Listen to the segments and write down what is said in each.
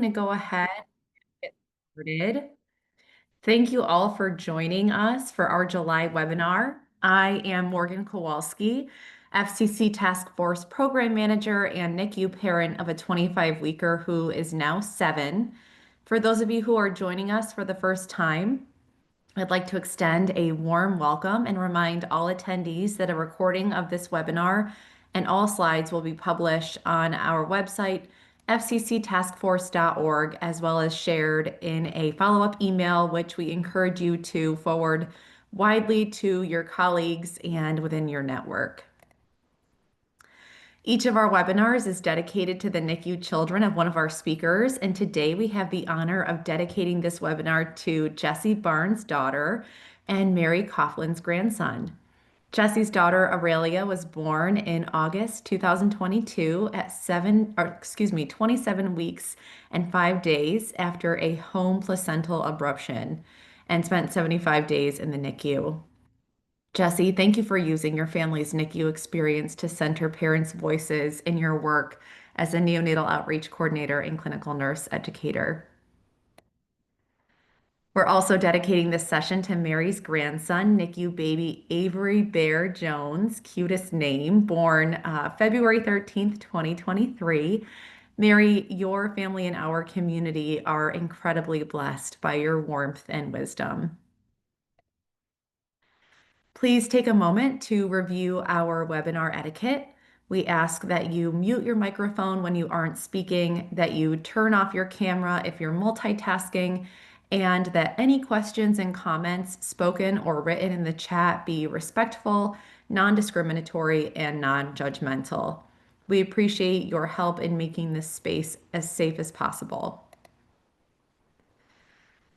going to go ahead and get started. Thank you all for joining us for our July webinar. I am Morgan Kowalski, FCC Task Force Program Manager and NICU parent of a 25-weeker who is now 7. For those of you who are joining us for the first time, I'd like to extend a warm welcome and remind all attendees that a recording of this webinar and all slides will be published on our website, fcctaskforce.org, as well as shared in a follow-up email, which we encourage you to forward widely to your colleagues and within your network. Each of our webinars is dedicated to the NICU children of one of our speakers, and today we have the honor of dedicating this webinar to Jessi Barnes' daughter and Mary Coughlin's grandson. Jessi's daughter Aurelia was born in August 2022 at 27 weeks and 5 days after a home placental abruption and spent 75 days in the NICU. Jessi, thank you for using your family's NICU experience to center parents' voices in your work as a neonatal outreach coordinator and clinical nurse educator. We're also dedicating this session to Mary's grandson, NICU baby Avery Bear Jones, cutest name, born February 13th, 2023. Mary, your family and our community are incredibly blessed by your warmth and wisdom. Please take a moment to review our webinar etiquette. We ask that you mute your microphone when you aren't speaking, that you turn off your camera if you're multitasking, and that any questions and comments spoken or written in the chat be respectful, non-discriminatory, and non-judgmental. We appreciate your help in making this space as safe as possible.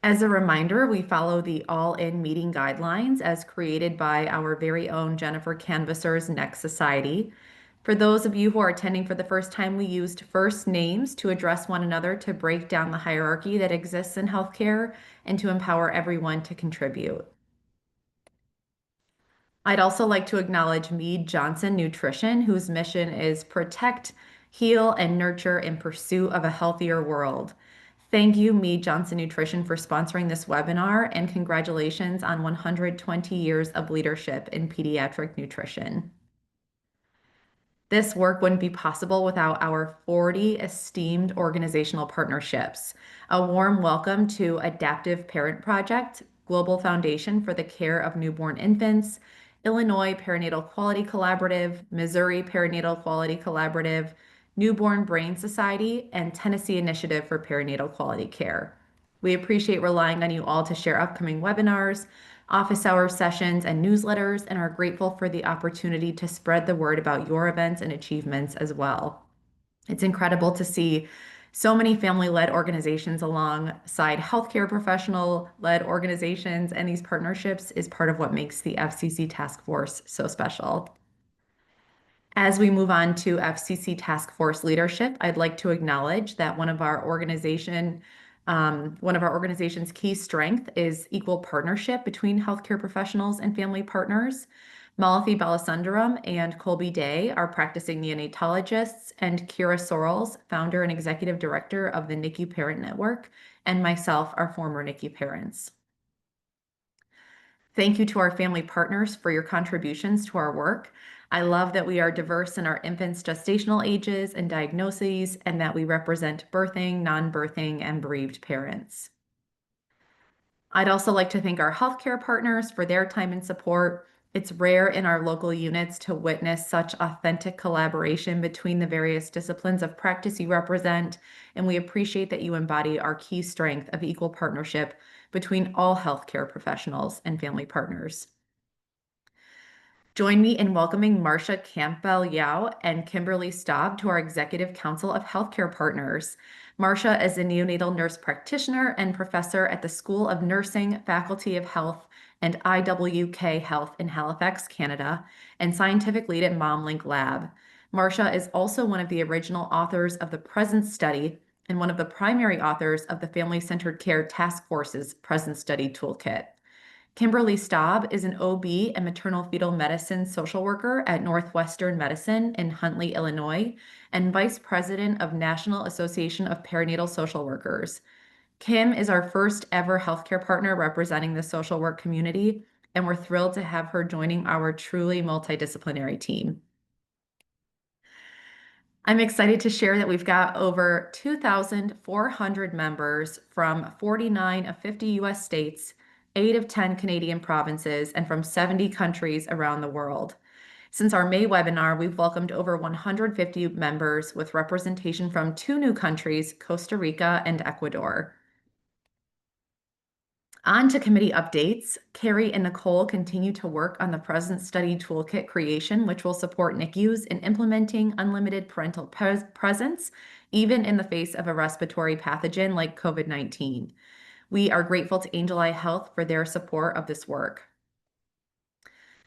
As a reminder, we follow the all-in meeting guidelines as created by our very own Jennifer Canvasser's Next Society. For those of you who are attending for the first time, we used first names to address one another to break down the hierarchy that exists in healthcare and to empower everyone to contribute. I'd also like to acknowledge Mead Johnson Nutrition, whose mission is protect, heal, and nurture in pursuit of a healthier world. Thank you, Mead Johnson Nutrition, for sponsoring this webinar, and congratulations on 120 years of leadership in pediatric nutrition. This work wouldn't be possible without our 40 esteemed organizational partnerships. A warm welcome to Adaptive Parent Project, Global Foundation for the Care of Newborn Infants, Illinois Perinatal Quality Collaborative, Missouri Perinatal Quality Collaborative, Newborn Brain Society, and Tennessee Initiative for Perinatal Quality Care. We appreciate relying on you all to share upcoming webinars, office hour sessions, and newsletters, and are grateful for the opportunity to spread the word about your events and achievements as well. It's incredible to see so many family-led organizations alongside healthcare professional-led organizations, and these partnerships is part of what makes the FCC Task Force so special. As we move on to FCC Task Force leadership, I'd like to acknowledge that one of our organization's key strength is equal partnership between healthcare professionals and family partners. Malathi Balasundaram and Colby Day are practicing neonatologists, and Kira Sorrells, founder and executive director of the NICU Parent Network, and myself are former NICU parents. Thank you to our family partners for your contributions to our work. I love that we are diverse in our infants' gestational ages and diagnoses, and that we represent birthing, non-birthing, and bereaved parents. I'd also like to thank our healthcare partners for their time and support. It's rare in our local units to witness such authentic collaboration between the various disciplines of practice you represent, and we appreciate that you embody our key strength of equal partnership between all healthcare professionals and family partners. Join me in welcoming Marcia Campbell-Yao and Kimberly Staub to our Executive Council of Healthcare Partners. Marcia is a neonatal nurse practitioner and professor at the School of Nursing, Faculty of Health, and IWK Health in Halifax, Canada, and scientific lead at MomLink Lab. Marcia is also one of the original authors of the Presence Study and one of the primary authors of the Family Centered Care Task Force's Presence Study Toolkit. Kimberly Staub is an OB and maternal fetal medicine social worker at Northwestern Medicine in Huntley, Illinois, and Vice President of National Association of Perinatal Social Workers. Kim is our first ever healthcare partner representing the social work community, and we're thrilled to have her joining our truly multidisciplinary team. I'm excited to share that we've got over 2,400 members from 49 of 50 US states, 8 of 10 Canadian provinces, and from 70 countries around the world. Since our May webinar, we've welcomed over 150 members with representation from 2 new countries, Costa Rica and Ecuador. On to committee updates. Carrie and Nicole continue to work on the Present Study Toolkit creation, which will support NICUs in implementing unlimited parental presence, even in the face of a respiratory pathogen like COVID-19. We are grateful to Angel Eye Health for their support of this work.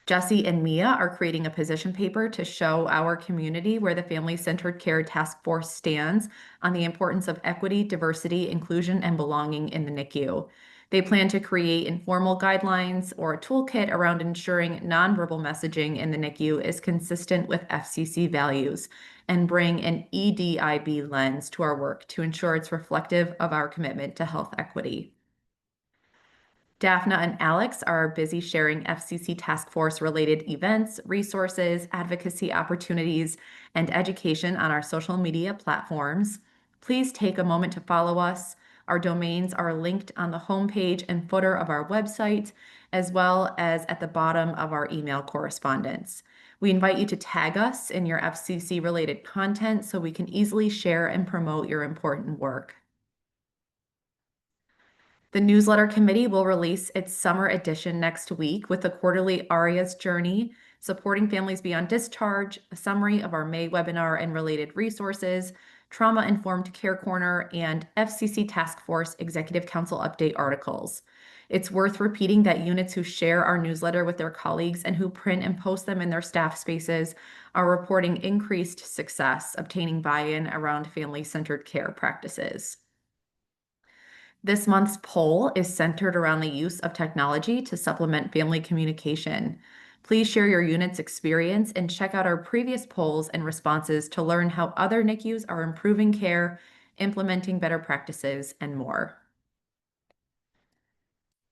Jessi and Mia are creating a position paper to show our community where the Family-Centered Care Task Force stands on the importance of equity, diversity, inclusion, and belonging in the NICU. They plan to create informal guidelines or a toolkit around ensuring nonverbal messaging in the NICU is consistent with FCC values and bring an EDIB lens to our work to ensure it's reflective of our commitment to health equity. Daphna and Alex are busy sharing FCC task force related events, resources, advocacy opportunities, and education on our social media platforms. Please take a moment to follow us. Our domains are linked on the homepage and footer of our website, as well as at the bottom of our email correspondence. We invite you to tag us in your FCC related content so we can easily share and promote your important work. The newsletter committee will release its summer edition next week with the quarterly ARIA's Journey, supporting families beyond discharge, a summary of our May webinar and related resources, trauma-informed care corner, and FCC Task Force Executive Council update articles. It's worth repeating that units who share our newsletter with their colleagues and who print and post them in their staff spaces are reporting increased success obtaining buy-in around family-centered care practices. This month's poll is centered around the use of technology to supplement family communication. Please share your unit's experience and check out our previous polls and responses to learn how other NICUs are improving care, implementing better practices, and more.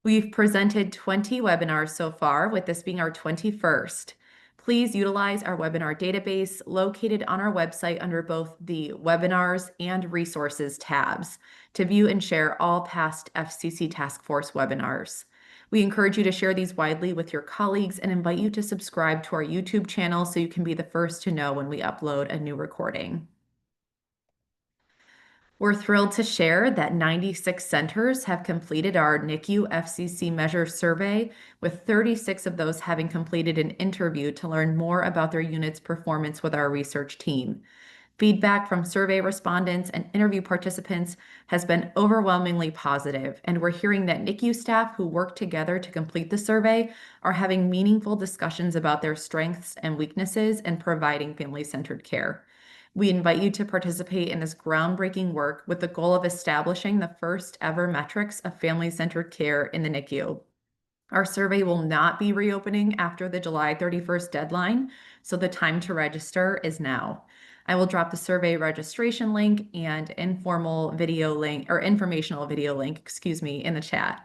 We've presented 20 webinars so far, with this being our 21st. Please utilize our webinar database located on our website under both the Webinars and Resources tabs to view and share all past FCC Task Force webinars. We encourage you to share these widely with your colleagues and invite you to subscribe to our YouTube channel so you can be the first to know when we upload a new recording. We're thrilled to share that 96 centers have completed our NICU FCC Measure survey, with 36 of those having completed an interview to learn more about their unit's performance with our research team. Feedback from survey respondents and interview participants has been overwhelmingly positive, and we're hearing that NICU staff who work together to complete the survey are having meaningful discussions about their strengths and weaknesses in providing family-centered care. We invite you to participate in this groundbreaking work with the goal of establishing the first ever metrics of family-centered care in the NICU. Our survey will not be reopening after the July 31st deadline, so the time to register is now. I will drop the survey registration link and informational video link, in the chat.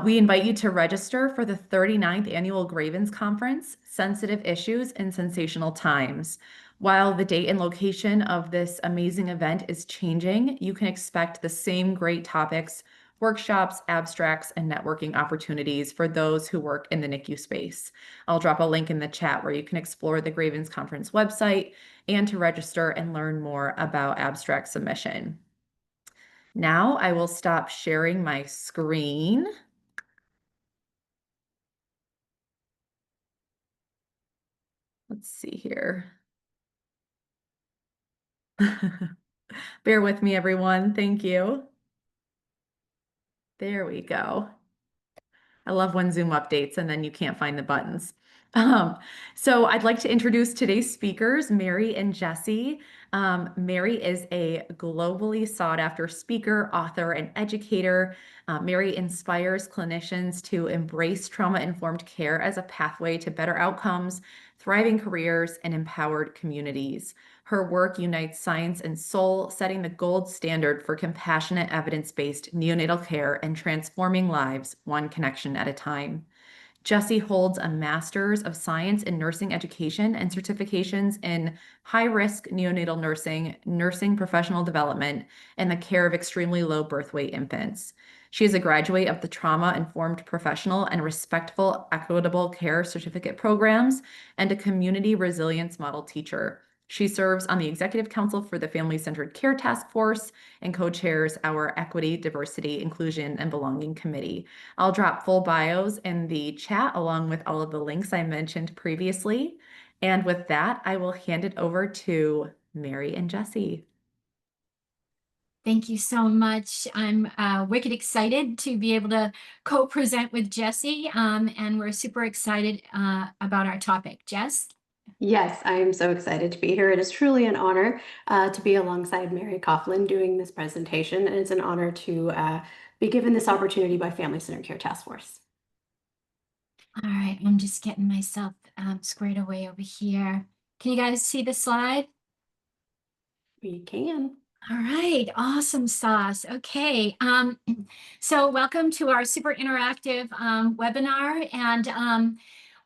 We invite you to register for the 39th Annual Gravens Conference, Sensitive Issues in Sensational Times. While the date and location of this amazing event is changing, you can expect the same great topics, workshops, abstracts, and networking opportunities for those who work in the NICU space. I'll drop a link in the chat where you can explore the Gravens Conference website and to register and learn more about abstract submission. Now I will stop sharing my screen. Let's see here. Bear with me, everyone. Thank you. There we go. I love when Zoom updates and then you can't find the buttons. Um, so I'd like to introduce today's speakers, Mary and Jessi. Mary is a globally sought after speaker, author, and educator. Mary inspires clinicians to embrace trauma-informed care as a pathway to better outcomes, thriving careers, and empowered communities. Her work unites science and soul, setting the gold standard for compassionate, evidence-based neonatal care and transforming lives one connection at a time. Jessi holds a Master's of Science in Nursing Education and certifications in high-risk neonatal nursing, nursing professional development, and the care of extremely low birth weight infants. She is a graduate of the Trauma-Informed Professional and Respectful Equitable Care Certificate programs and a Community Resilience Model teacher. She serves on the Executive Council for the Family-Centered Care Task Force and co-chairs our Equity, Diversity, Inclusion, and Belonging Committee. I'll drop full bios in the chat along with all of the links I mentioned previously. And with that, I will hand it over to Mary and Jessi. Thank you so much. I'm wicked excited to be able to co-present with Jessi, and we're super excited about our topic. Jess? Yes, I am so excited to be here. It is truly an honor to be alongside Mary Coughlin doing this presentation, and it's an honor to be given this opportunity by Family Centered Care Task Force. All right, I'm just getting myself squared away over here. Can you guys see the slide? We can. All right, awesome sauce. Okay, so welcome to our super interactive webinar, and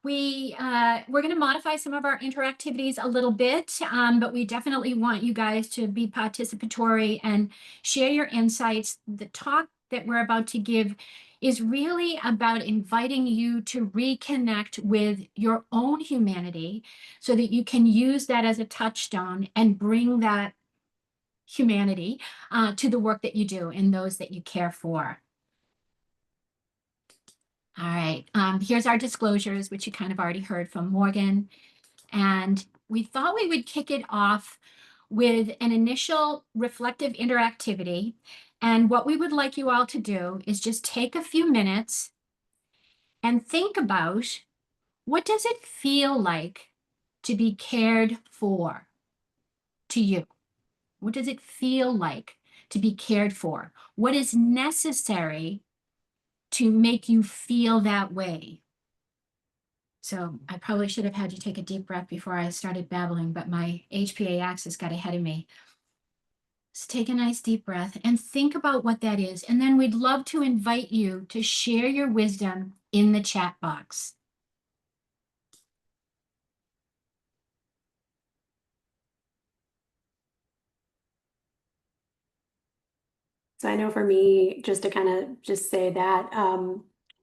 we're going to modify some of our interactivities a little bit, but we definitely want you guys to be participatory and share your insights. The talk that we're about to give is really about inviting you to reconnect with your own humanity so that you can use that as a touchstone and bring that humanity to the work that you do and those that you care for. All right, here's our disclosures, which you kind of already heard from Morgan. And we thought we would kick it off with an initial reflective interactivity. And what we would like you all to do is just take a few minutes and think about, what does it feel like to be cared for to you? What does it feel like to be cared for? What is necessary to make you feel that way? So I probably should have had you take a deep breath before I started babbling, but my HPA axis got ahead of me. So take a nice deep breath and think about what that is. And then we'd love to invite you to share your wisdom in the chat box. So I know for me, just to kind of just say that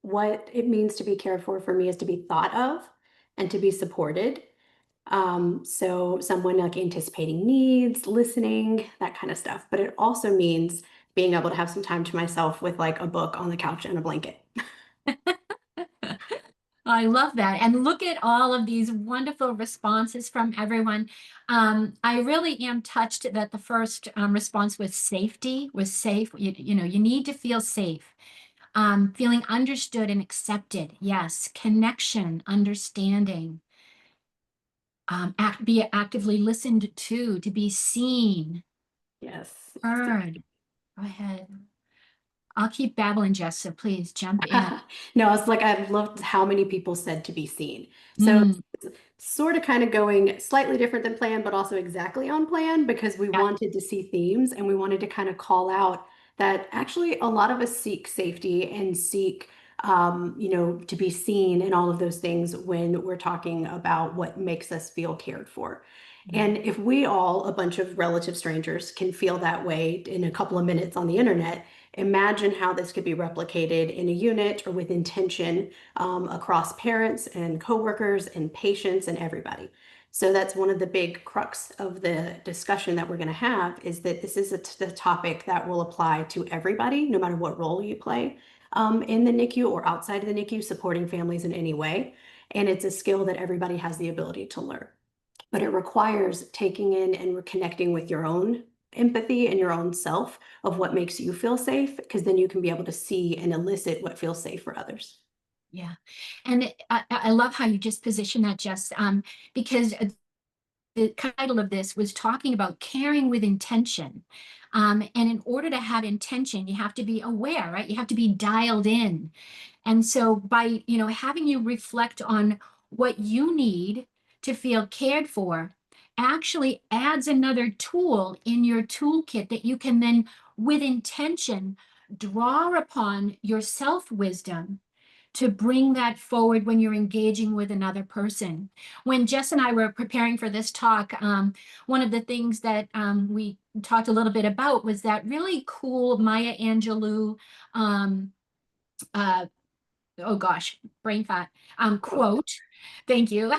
what it means to be cared for me is to be thought of and to be supported. So someone like anticipating needs, listening, that kind of stuff. But it also means being able to have some time to myself with like a book on the couch and a blanket. I love that. And look at all of these wonderful responses from everyone. I really am touched that the first response was safety, was safe. You know, you need to feel safe. Feeling understood and accepted. Yes. Connection, understanding. Be actively listened to be seen. Yes. Heard. Go ahead. I'll keep babbling, Jess, so please jump in. No, it's like I loved how many people said to be seen. So it's sort of kind of going slightly different than plan, but also exactly on plan, because we wanted to see themes and we wanted to kind of call out that actually a lot of us seek safety and seek to be seen and all of those things when we're talking about what makes us feel cared for. And if we all, a bunch of relative strangers, can feel that way in a couple of minutes on the internet, imagine how this could be replicated in a unit or with intention across parents and coworkers and patients and everybody. So that's one of the big crux of the discussion that we're going to have, is that this is the topic that will apply to everybody, no matter what role you play in the NICU or outside of the NICU, supporting families in any way. And it's a skill that everybody has the ability to learn. But it requires taking in and reconnecting with your own empathy and your own self of what makes you feel safe, because then you can be able to see and elicit what feels safe for others. Yeah. And I love how you just position that, Jess, because the title of this was talking about caring with intention. And in order to have intention, you have to be aware, right? You have to be dialed in. And so by, having you reflect on what you need to feel cared for actually adds another tool in your toolkit that you can then, with intention, draw upon your self-wisdom to bring that forward when you're engaging with another person. When Jess and I were preparing for this talk, one of the things that we talked a little bit about was that really cool Maya Angelou, um, uh, oh gosh, brain fat, quote, thank you,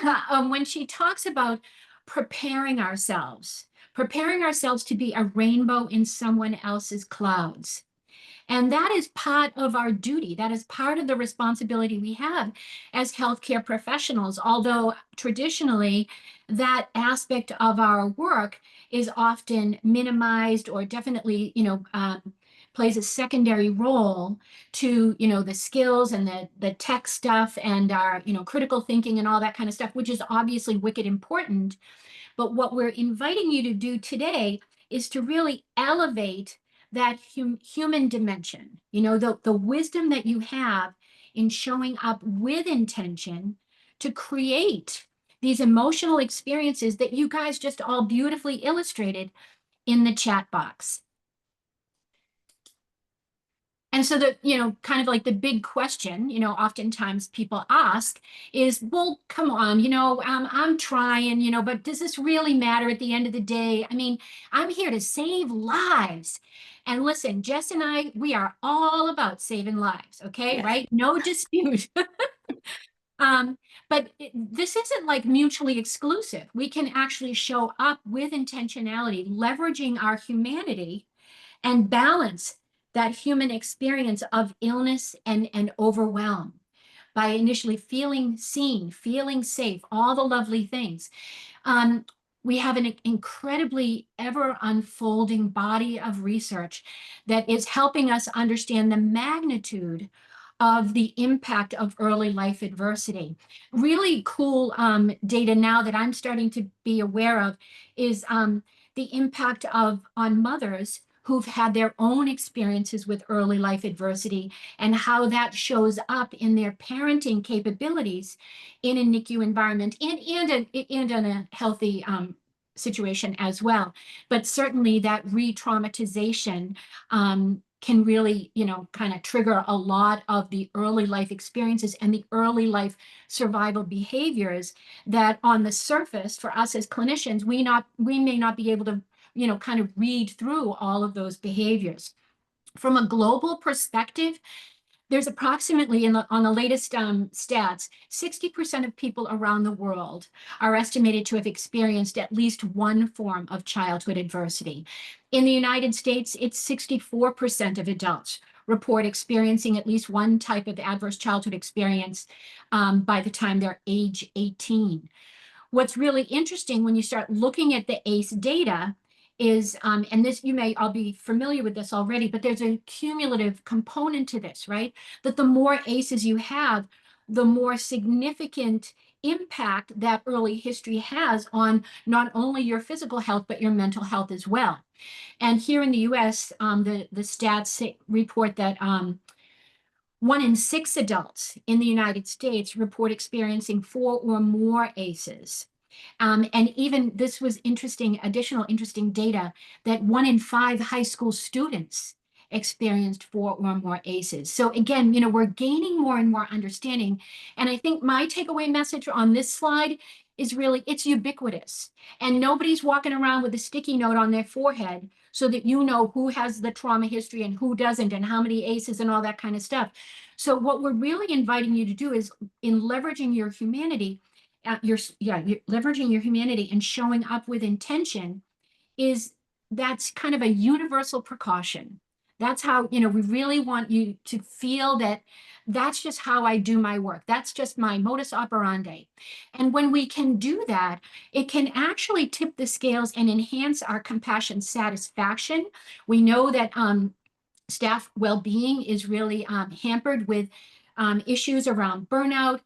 when she talks about preparing ourselves to be a rainbow in someone else's clouds. And that is part of our duty. That is part of the responsibility we have as healthcare professionals. Although traditionally, that aspect of our work is often minimized or definitely, plays a secondary role to, the skills and the tech stuff and our, critical thinking and all that kind of stuff, which is obviously wicked important. But what we're inviting you to do today is to really elevate that human dimension, the wisdom that you have in showing up with intention to create these emotional experiences that you guys just all beautifully illustrated in the chat box. And so kind of like the big question, oftentimes people ask is, well, come on, I'm trying, but does this really matter at the end of the day? I mean, I'm here to save lives. And listen, Jess and I, we are all about saving lives, okay? Yes. Right? No dispute. But this isn't like mutually exclusive. We can actually show up with intentionality, leveraging our humanity and balance that human experience of illness and overwhelm by initially feeling seen, feeling safe, all the lovely things. We have an incredibly ever unfolding body of research that is helping us understand the magnitude of the impact of early life adversity. Really cool data now that I'm starting to be aware of is the impact on mothers who've had their own experiences with early life adversity and how that shows up in their parenting capabilities in a NICU environment and in a healthy situation as well. But certainly that re-traumatization can really, kind of trigger a lot of the early life experiences and the early life survival behaviors that on the surface for us as clinicians, we may not be able to kind of read through all of those behaviors. From a global perspective, there's approximately on the latest stats, 60% of people around the world are estimated to have experienced at least one form of childhood adversity. In the United States, it's 64% of adults report experiencing at least one type of adverse childhood experience by the time they're age 18. What's really interesting when you start looking at the ACE data is, and this you may all be familiar with this already, but there's a cumulative component to this, right? That the more ACEs you have, the more significant impact that early history has on not only your physical health, but your mental health as well. And here in the US, the stats report that 1 in 6 adults in the United States report experiencing 4 or more ACEs. And even this was additional interesting data that 1 in 5 high school students experienced 4 or more ACEs. So again, we're gaining more and more understanding. And I think my takeaway message on this slide is really, it's ubiquitous. And nobody's walking around with a sticky note on their forehead so that you know who has the trauma history and who doesn't and how many ACEs and all that kind of stuff. So what we're really inviting you to do is in leveraging your humanity, you're leveraging your humanity and showing up with intention that's kind of a universal precaution. That's how, we really want you to feel that that's just how I do my work. That's just my modus operandi. And when we can do that, it can actually tip the scales and enhance our compassion satisfaction. We know that staff well-being is really hampered with issues around burnout,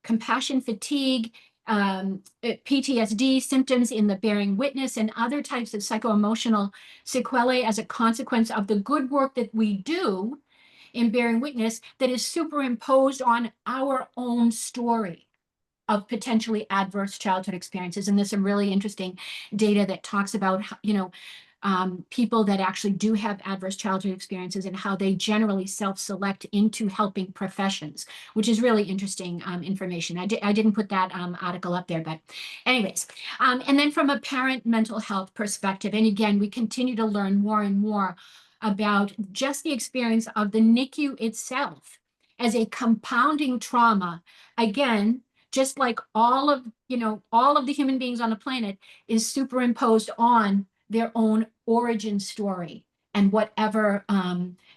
compassion fatigue, PTSD symptoms in the bearing witness, and other types of psycho-emotional sequelae as a consequence of the good work that we do in bearing witness that is superimposed on our own story of potentially adverse childhood experiences. And there's some really interesting data that talks about, people that actually do have adverse childhood experiences and how they generally self-select into helping professions, which is really interesting information. I didn't put that article up there, but anyways. And then from a parent mental health perspective, and again, we continue to learn more and more about just the experience of the NICU itself as a compounding trauma. Again, just like all of the human beings on the planet is superimposed on their own origin story and whatever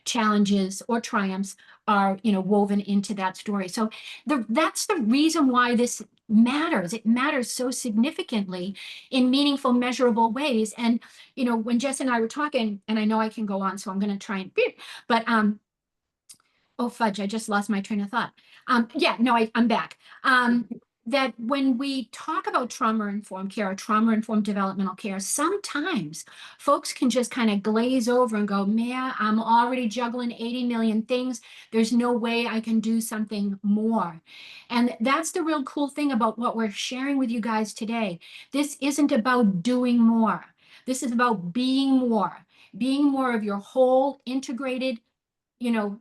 challenges or triumphs are woven into that story. So that's the reason why this matters. It matters so significantly in meaningful, measurable ways. And when Jess and I were talking, and I know I can go on, so I'm going to try and but oh fudge, I just lost my train of thought. Yeah, no, I'm back. That when we talk about trauma-informed care or trauma-informed developmental care, sometimes folks can just kind of glaze over and go, man, I'm already juggling 80 million things. There's no way I can do something more. And that's the real cool thing about what we're sharing with you guys today. This isn't about doing more. This is about being more of your whole integrated,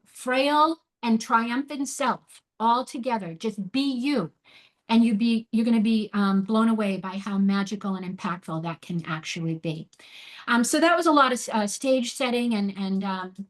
frail and triumphant self all together. Just be you. And you're going to be blown away by how magical and impactful that can actually be. So that was a lot of stage setting and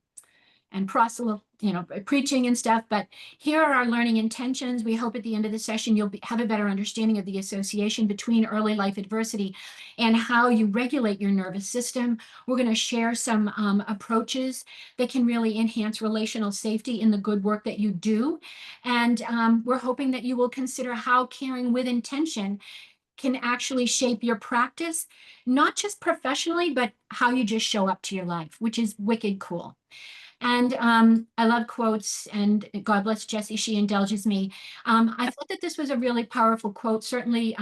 preaching and stuff. But here are our learning intentions. We hope at the end of the session you'll have a better understanding of the association between early life adversity and how you regulate your nervous system. We're going to share some approaches that can really enhance relational safety in the good work that you do. And we're hoping that you will consider how caring with intention can actually shape your practice, not just professionally, but how you just show up to your life, which is wicked cool. And I love quotes, and God bless Jessi, she indulges me. I thought that this was a really powerful quote, certainly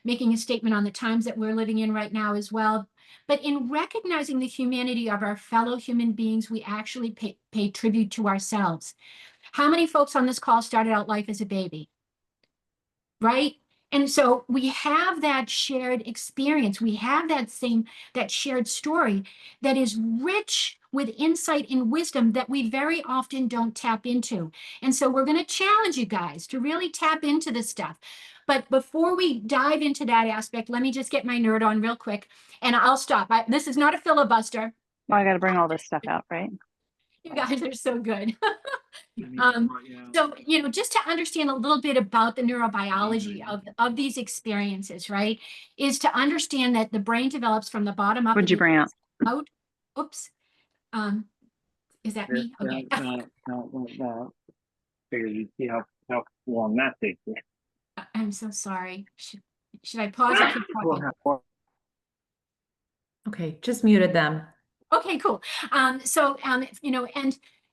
making a statement on the times that we're living in right now as well. But in recognizing the humanity of our fellow human beings, we actually pay tribute to ourselves. How many folks on this call started out life as a baby? Right? And so we have that shared experience. We have that shared story that is rich with insight and wisdom that we very often don't tap into. And so we're going to challenge you guys to really tap into this stuff. But before we dive into that aspect, let me just get my nerd on real quick and I'll stop. This is not a filibuster. Well, I got to bring all this stuff out, right? You guys are so good. So, just to understand a little bit about the neurobiology of these experiences, right, is to understand that the brain develops from the bottom up. What'd you bring out? Oops. Is that me? Okay. No. Figured you'd see how long that takes. I'm so sorry. Should I pause or keep talking? Okay, just muted them. Okay, cool.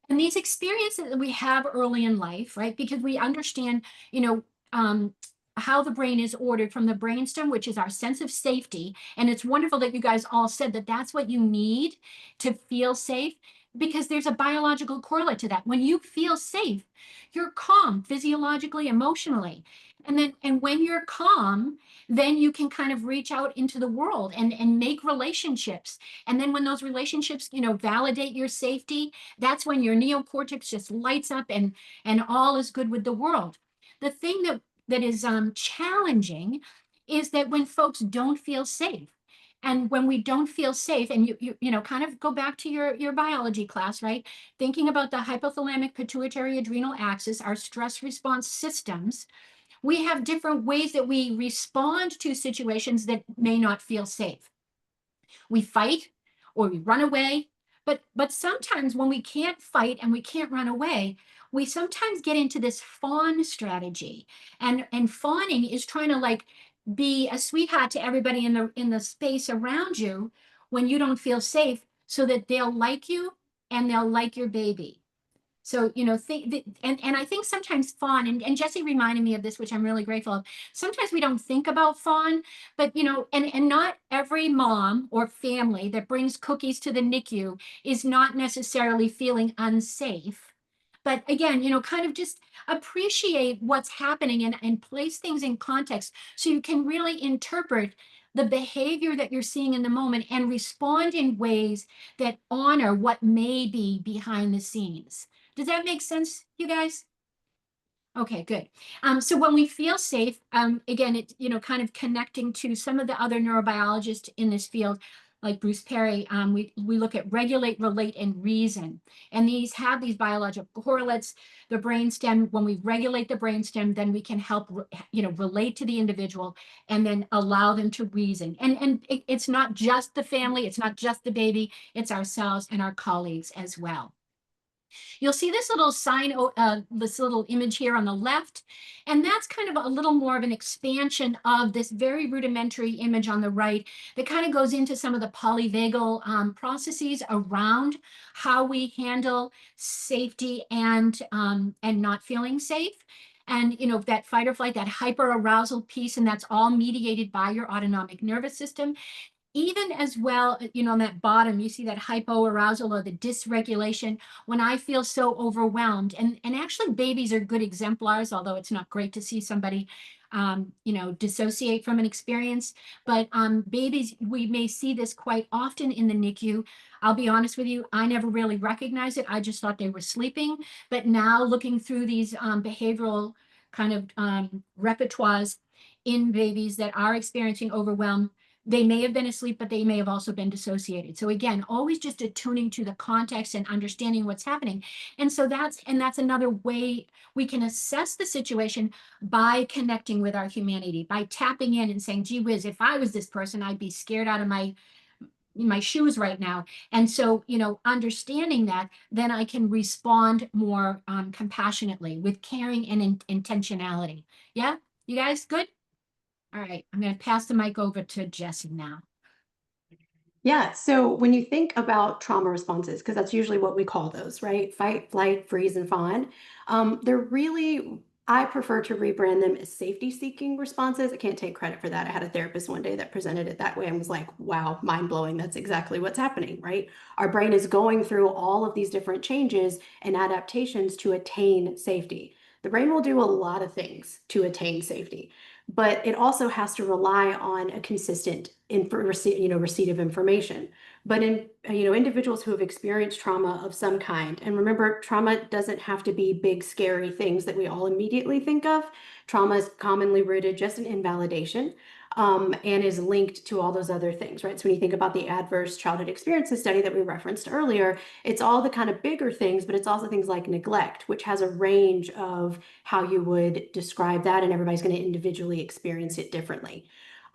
And these experiences that we have early in life, right? Because we understand, how the brain is ordered from the brainstem, which is our sense of safety. And it's wonderful that you guys all said that that's what you need to feel safe, because there's a biological correlate to that. When you feel safe, you're calm physiologically, emotionally. And when you're calm, then you can kind of reach out into the world and make relationships. And then when those relationships, validate your safety, that's when your neocortex just lights up and all is good with the world. The thing that is challenging is that when folks don't feel safe, and when we don't feel safe, and you kind of go back to your biology class, right? Thinking about the hypothalamic pituitary adrenal axis, our stress response systems, we have different ways that we respond to situations that may not feel safe. We fight or we run away, but sometimes when we can't fight and we can't run away, we sometimes get into this fawn strategy. And fawning is trying to be a sweetheart to everybody in the space around you when you don't feel safe, so that they'll like you and they'll like your baby. So, you know, and I think sometimes fawn, and Jessi reminded me of this, which I'm really grateful of. Sometimes we don't think about fawn, but, you know, and not every mom or family that brings cookies to the NICU is not necessarily feeling unsafe. But again, you know, kind of just appreciate what's happening and place things in context so you can really interpret the behavior that you're seeing in the moment and respond in ways that honor what may be behind the scenes. Does that make sense, you guys? Okay, good. So when we feel safe, again, it's, you know, kind of connecting to some of the other neurobiologists in this field, like Bruce Perry, we look at regulate, relate, and reason. And these have these biological correlates. The brainstem, when we regulate the brainstem, then we can help, you know, relate to the individual and then allow them to reason. And it's not just the family, it's not just the baby, it's ourselves and our colleagues as well. You'll see this little sign, this little image here on the left, and that's kind of a little more of an expansion of this very rudimentary image on the right that kind of goes into some of the polyvagal processes around how we handle safety and not feeling safe. And, you know, that fight or flight, that hyperarousal piece, and that's all mediated by your autonomic nervous system. Even as well, you know, on that bottom, you see that hypoarousal or the dysregulation when I feel so overwhelmed. And actually, babies are good exemplars, although it's not great to see somebody, you know, dissociate from an experience. But babies, we may see this quite often in the NICU. I'll be honest with you, I never really recognized it. I just thought they were sleeping. But now looking through these behavioral kind of repertoires in babies that are experiencing overwhelm, they may have been asleep, but they may have also been dissociated. So again, always just attuning to the context and understanding what's happening. And so that's another way we can assess the situation by connecting with our humanity, by tapping in and saying, gee whiz, if I was this person, I'd be scared out of my shoes right now. And so, you know, understanding that, then I can respond more compassionately with caring and intentionality. Yeah, you guys good? All right, I'm going to pass the mic over to Jessi now. Yeah, so when you think about trauma responses, because that's usually what we call those, right? Fight, flight, freeze, and fawn. They're really, I prefer to rebrand them as safety-seeking responses. I can't take credit for that. I had a therapist one day that presented it that way and was like, wow, mind-blowing. That's exactly what's happening, right? Our brain is going through all of these different changes and adaptations to attain safety. The brain will do a lot of things to attain safety, but it also has to rely on a consistent receipt of information. But in individuals who have experienced trauma of some kind, and remember, trauma doesn't have to be big, scary things that we all immediately think of. Trauma is commonly rooted just in invalidation, and is linked to all those other things, right? So when you think about the adverse childhood experiences study that we referenced earlier, it's all the kind of bigger things, but it's also things like neglect, which has a range of how you would describe that, and everybody's going to individually experience it differently.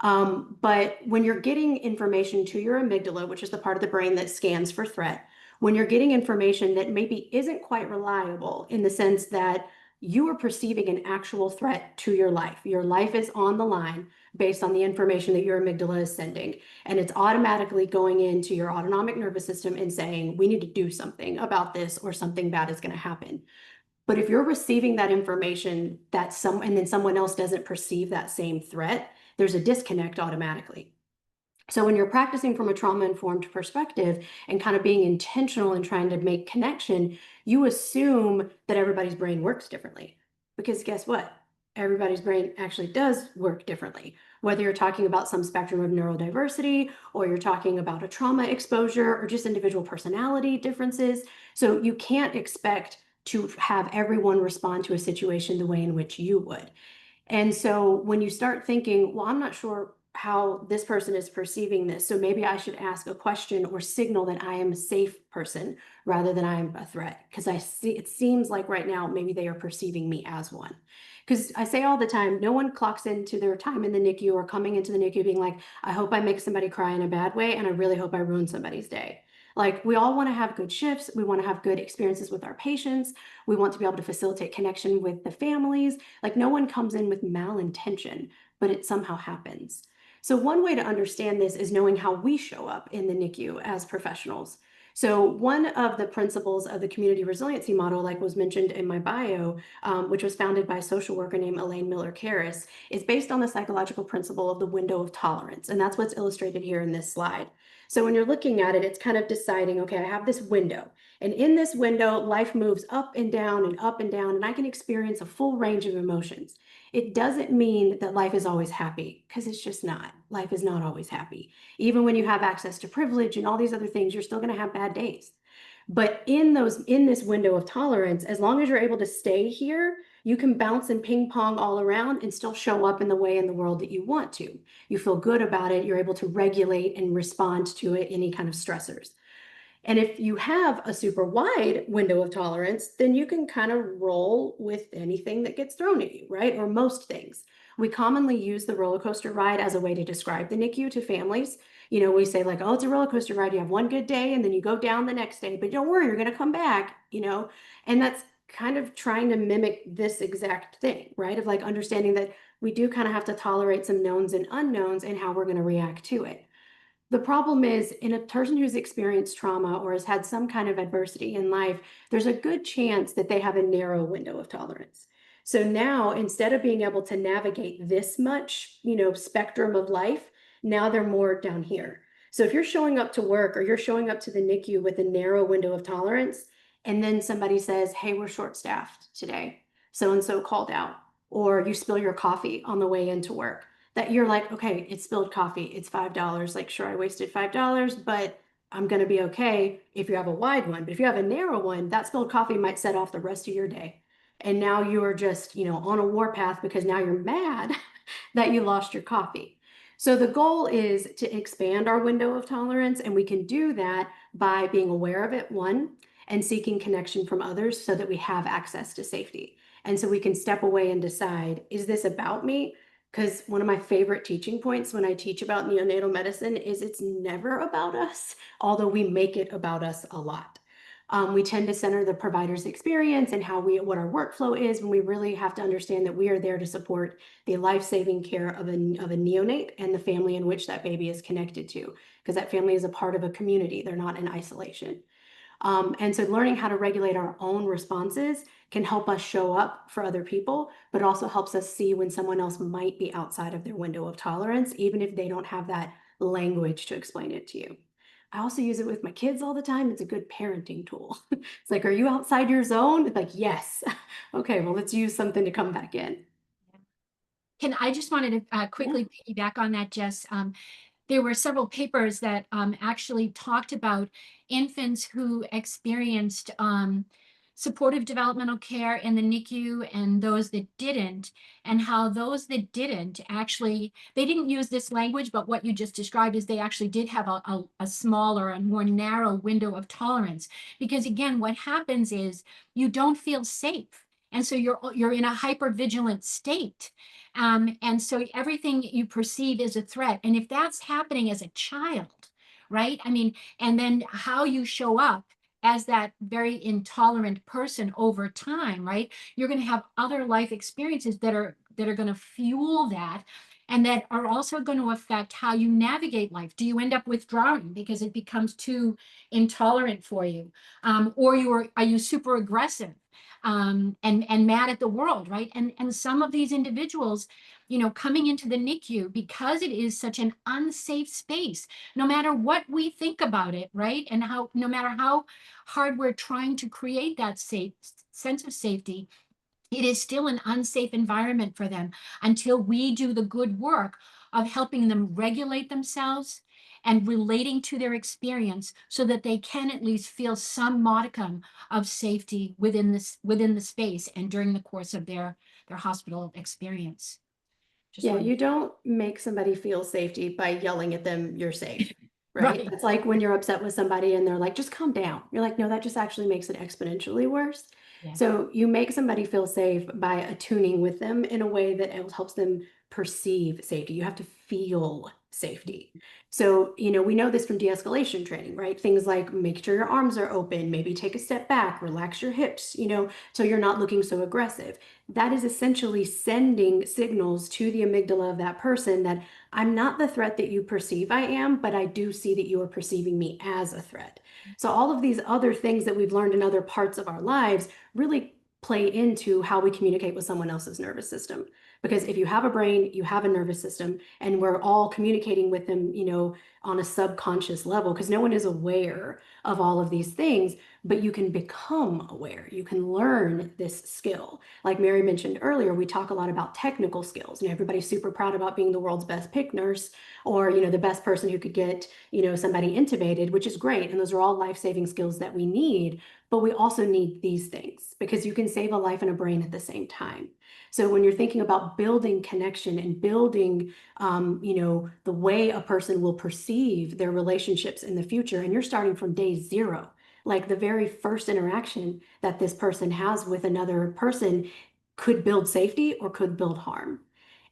But when you're getting information to your amygdala, which is the part of the brain that scans for threat, when you're getting information that maybe isn't quite reliable in the sense that you are perceiving an actual threat to your life is on the line based on the information that your amygdala is sending, and it's automatically going into your autonomic nervous system and saying, we need to do something about this or something bad is going to happen. But if you're receiving that information and then someone else doesn't perceive that same threat, there's a disconnect automatically. So when you're practicing from a trauma-informed perspective and kind of being intentional and trying to make connection, you assume that everybody's brain works differently. Because guess what? Everybody's brain actually does work differently. Whether you're talking about some spectrum of neurodiversity, or you're talking about a trauma exposure, or just individual personality differences. So you can't expect to have everyone respond to a situation the way in which you would. And so when you start thinking, well, I'm not sure how this person is perceiving this, so maybe I should ask a question or signal that I am a safe person rather than I'm a threat, because it seems like right now maybe they are perceiving me as one. Because I say all the time, no one clocks into their time in the NICU or coming into the NICU being like, I hope I make somebody cry in a bad way, and I really hope I ruin somebody's day. Like, we all want to have good shifts. We want to have good experiences with our patients. We want to be able to facilitate connection with the families. Like, no one comes in with malintention, but it somehow happens. So one way to understand this is knowing how we show up in the NICU as professionals. So one of the principles of the community resiliency model, like was mentioned in my bio, which was founded by a social worker named Elaine Miller-Karras, is based on the psychological principle of the window of tolerance. And that's what's illustrated here in this slide. So when you're looking at it, it's kind of deciding, okay, I have this window. And in this window, life moves up and down and up and down, and I can experience a full range of emotions. It doesn't mean that life is always happy, because it's just not. Life is not always happy. Even when you have access to privilege and all these other things, you're still going to have bad days. But in this window of tolerance, as long as you're able to stay here, you can bounce and ping pong all around and still show up in the way in the world that you want to. You feel good about it. You're able to regulate and respond to it, any kind of stressors. And if you have a super wide window of tolerance, then you can kind of roll with anything that gets thrown at you, right? Or most things. We commonly use the roller coaster ride as a way to describe the NICU to families. You know, we say like, oh, it's a roller coaster ride. You have one good day and then you go down the next day, but don't worry, you're going to come back, you know? And that's kind of trying to mimic this exact thing, right? Of like understanding that we do kind of have to tolerate some knowns and unknowns and how we're going to react to it. The problem is, in a person who's experienced trauma or has had some kind of adversity in life, there's a good chance that they have a narrow window of tolerance. So now, instead of being able to navigate this much, you know, spectrum of life, now they're more down here. So if you're showing up to work or you're showing up to the NICU with a narrow window of tolerance, and then somebody says, hey, we're short-staffed today, so-and-so called out, or you spill your coffee on the way into work, that you're like, okay, it's spilled coffee, it's $5. Like, sure, I wasted $5, but I'm going to be okay if you have a wide one. But if you have a narrow one, that spilled coffee might set off the rest of your day. And now you are just, you know, on a warpath because now you're mad that you lost your coffee. So the goal is to expand our window of tolerance, and we can do that by being aware of it, one, and seeking connection from others so that we have access to safety. And so we can step away and decide, is this about me? Because one of my favorite teaching points when I teach about neonatal medicine is it's never about us, although we make it about us a lot. We tend to center the provider's experience and what our workflow is, when we really have to understand that we are there to support the life-saving care of a neonate and the family in which that baby is connected to, because that family is a part of a community. They're not in isolation. And so learning how to regulate our own responses can help us show up for other people, but also helps us see when someone else might be outside of their window of tolerance, even if they don't have that language to explain it to you. I also use it with my kids all the time. It's a good parenting tool. It's like, are you outside your zone? It's like, yes. Okay, well, let's use something to come back in. I just wanted to quickly piggyback on that, Jess. There were several papers that actually talked about infants who experienced supportive developmental care in the NICU and those that didn't, and how those that didn't actually, they didn't use this language, but what you just described is they actually did have a smaller and more narrow window of tolerance. Because again, what happens is you don't feel safe. And so you're in a hypervigilant state. And so everything you perceive is a threat. And if that's happening as a child, right? I mean, and then how you show up as that very intolerant person over time, right? You're going to have other life experiences that are going to fuel that, and that are also going to affect how you navigate life. Do you end up withdrawing because it becomes too intolerant for you? Or are you super aggressive? And mad at the world, right? And some of these individuals, you know, coming into the NICU, because it is such an unsafe space, no matter what we think about it, right? And no matter how hard we're trying to create that safe sense of safety, it is still an unsafe environment for them until we do the good work of helping them regulate themselves and relating to their experience so that they can at least feel some modicum of safety within the space and during the course of their hospital experience. You don't make somebody feel safety by yelling at them, you're safe, right? It's like when you're upset with somebody and they're like, just calm down. You're like, no, that just actually makes it exponentially worse. Yeah. So you make somebody feel safe by attuning with them in a way that helps them perceive safety. You have to feel safety. So, we know this from de-escalation training, right? Things like make sure your arms are open, maybe take a step back, relax your hips, so you're not looking so aggressive. That is essentially sending signals to the amygdala of that person that I'm not the threat that you perceive I am, but I do see that you are perceiving me as a threat. So all of these other things that we've learned in other parts of our lives really play into how we communicate with someone else's nervous system. Because if you have a brain, you have a nervous system, and we're all communicating with them, on a subconscious level, because no one is aware of all of these things, but you can become aware. You can learn this skill. Like Mary mentioned earlier, we talk a lot about technical skills. Everybody's super proud about being the world's best PIC nurse, or, the best person who could get, somebody intubated, which is great. And those are all life-saving skills that we need. But we also need these things because you can save a life and a brain at the same time. So when you're thinking about building connection and building, the way a person will perceive their relationships in the future, and you're starting from day zero, like the very first interaction that this person has with another person could build safety or could build harm.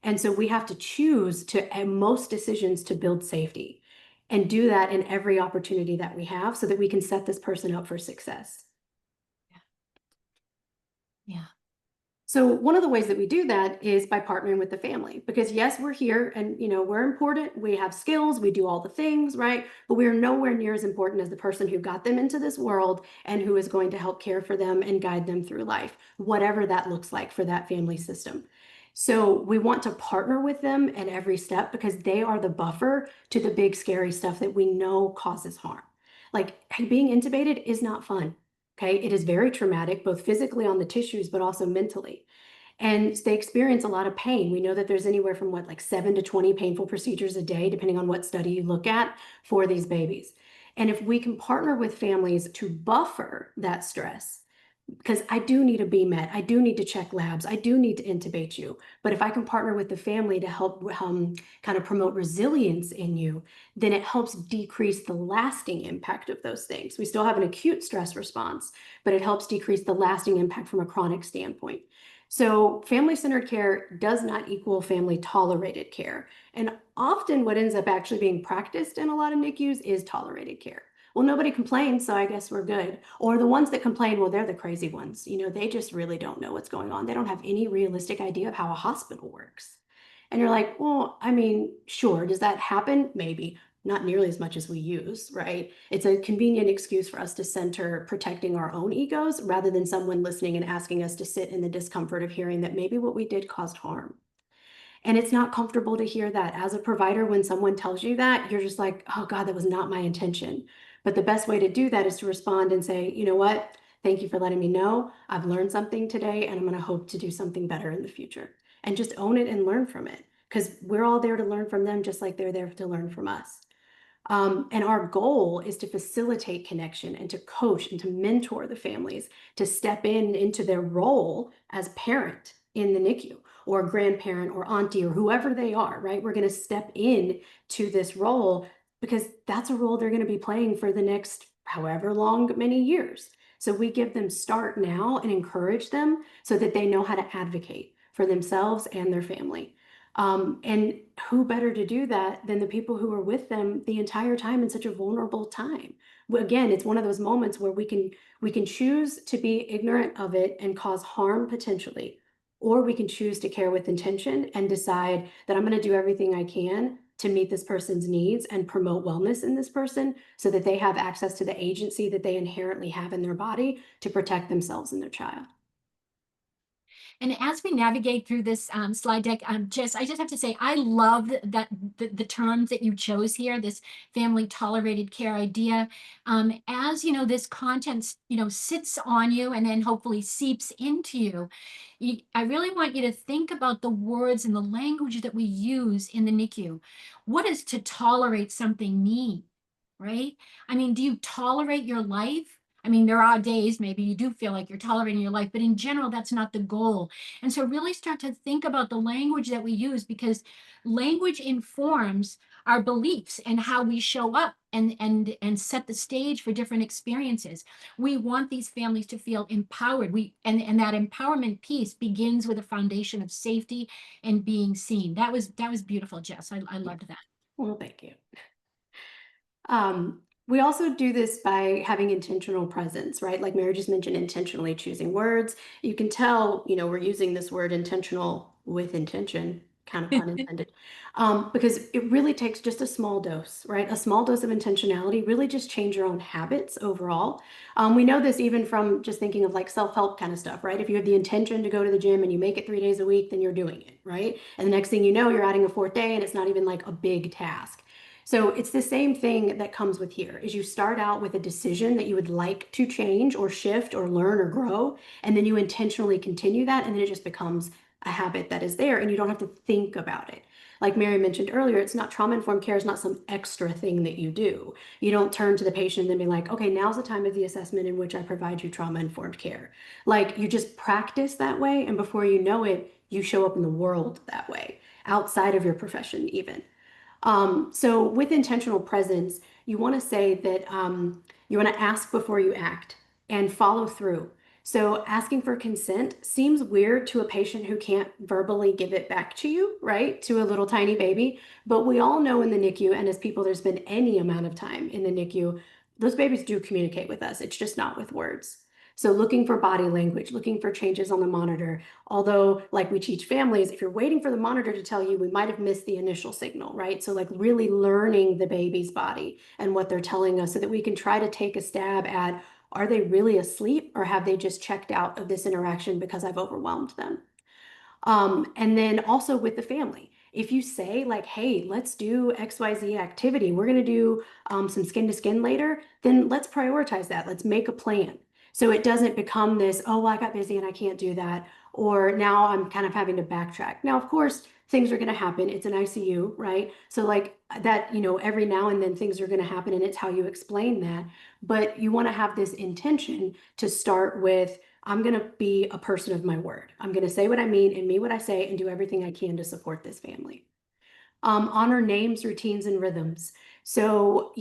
And so we have to choose most decisions to build safety and do that in every opportunity that we have so that we can set this person up for success. Yeah. So one of the ways that we do that is by partnering with the family, because yes, we're here and, we're important. We have skills, we do all the things, right? But we are nowhere near as important as the person who got them into this world and who is going to help care for them and guide them through life, whatever that looks like for that family system. So we want to partner with them at every step because they are the buffer to the big scary stuff that we know causes harm. Like being intubated is not fun. Okay, it is very traumatic, both physically on the tissues, but also mentally. And they experience a lot of pain. We know that there's anywhere from 7 to 20 painful procedures a day, depending on what study you look at for these babies. And if we can partner with families to buffer that stress, because I do need a BMET, I do need to check labs, I do need to intubate you. But if I can partner with the family to help kind of promote resilience in you, then it helps decrease the lasting impact of those things. We still have an acute stress response, but it helps decrease the lasting impact from a chronic standpoint. So family-centered care does not equal family-tolerated care. And often what ends up actually being practiced in a lot of NICUs is tolerated care. Well, nobody complains, so I guess we're good. Or the ones that complain, well, they're the crazy ones. They just really don't know what's going on. They don't have any realistic idea of how a hospital works. And you're like, well, I mean, sure, does that happen? Maybe. Not nearly as much as we use, right? It's a convenient excuse for us to center protecting our own egos rather than someone listening and asking us to sit in the discomfort of hearing that maybe what we did caused harm. And it's not comfortable to hear that. As a provider, when someone tells you that, you're just like, oh God, that was not my intention. But the best way to do that is to respond and say, you know what? Thank you for letting me know. I've learned something today and I'm going to hope to do something better in the future. And just own it and learn from it, because we're all there to learn from them just like they're there to learn from us. And our goal is to facilitate connection and to coach and to mentor the families to step into their role as parent in the NICU or grandparent or auntie or whoever they are, right? We're going to step in to this role because that's a role they're going to be playing for the next however long, many years. So we give them start now and encourage them so that they know how to advocate for themselves and their family. And who better to do that than the people who are with them the entire time in such a vulnerable time? Again, it's one of those moments where we can choose to be ignorant of it and cause harm potentially, or we can choose to care with intention and decide that I'm going to do everything I can to meet this person's needs and promote wellness in this person so that they have access to the agency that they inherently have in their body to protect themselves and their child. And as we navigate through this slide deck, Jess, I just have to say, I love that the terms that you chose here, this family tolerated care idea. As this content, sits on you and then hopefully seeps into you, I really want you to think about the words and the language that we use in the NICU. What does to tolerate something mean, right? I mean, do you tolerate your life? I mean, there are days maybe you do feel like you're tolerating your life, but in general, that's not the goal. And so really start to think about the language that we use, because language informs our beliefs and how we show up and set the stage for different experiences. We want these families to feel empowered. And that empowerment piece begins with a foundation of safety and being seen. That was beautiful, Jess. I loved that. Well, thank you. We also do this by having intentional presence, right? Like Mary just mentioned, intentionally choosing words. You can tell, we're using this word intentional with intention, kind of pun intended, because it really takes just a small dose, right? A small dose of intentionality really just change your own habits overall. We know this even from just thinking of like self-help kind of stuff, right? If you have the intention to go to the gym and you make it 3 days a week, then you're doing it, right? And the next thing you know, you're adding a 4th day and it's not even like a big task. So it's the same thing that comes with here is you start out with a decision that you would like to change or shift or learn or grow, and then you intentionally continue that, and then it just becomes a habit that is there and you don't have to think about it. Like Mary mentioned earlier, it's not trauma-informed care is not some extra thing that you do. You don't turn to the patient and then be like, okay, now's the time of the assessment in which I provide you trauma-informed care. Like you just practice that way, and before you know it, you show up in the world that way, outside of your profession even. So with intentional presence, you want to say that you want to ask before you act and follow through. So asking for consent seems weird to a patient who can't verbally give it back to you, right? To a little tiny baby. But we all know in the NICU, and as people, there's been any amount of time in the NICU, those babies do communicate with us. It's just not with words. So looking for body language, looking for changes on the monitor. Although, like we teach families, if you're waiting for the monitor to tell you, we might have missed the initial signal, right? So like really learning the baby's body and what they're telling us so that we can try to take a stab at, are they really asleep or have they just checked out of this interaction because I've overwhelmed them? And then also with the family, if you say like, hey, let's do XYZ activity, we're going to do some skin to skin later, then let's prioritize that. Let's make a plan. So it doesn't become this, oh, well, I got busy and I can't do that. Or now I'm kind of having to backtrack. Now, of course, things are going to happen. It's an ICU, right? So like that, every now and then things are going to happen and it's how you explain that. But you want to have this intention to start with, I'm going to be a person of my word. I'm going to say what I mean and mean what I say and do everything I can to support this family. Honor names, routines, and rhythms. So,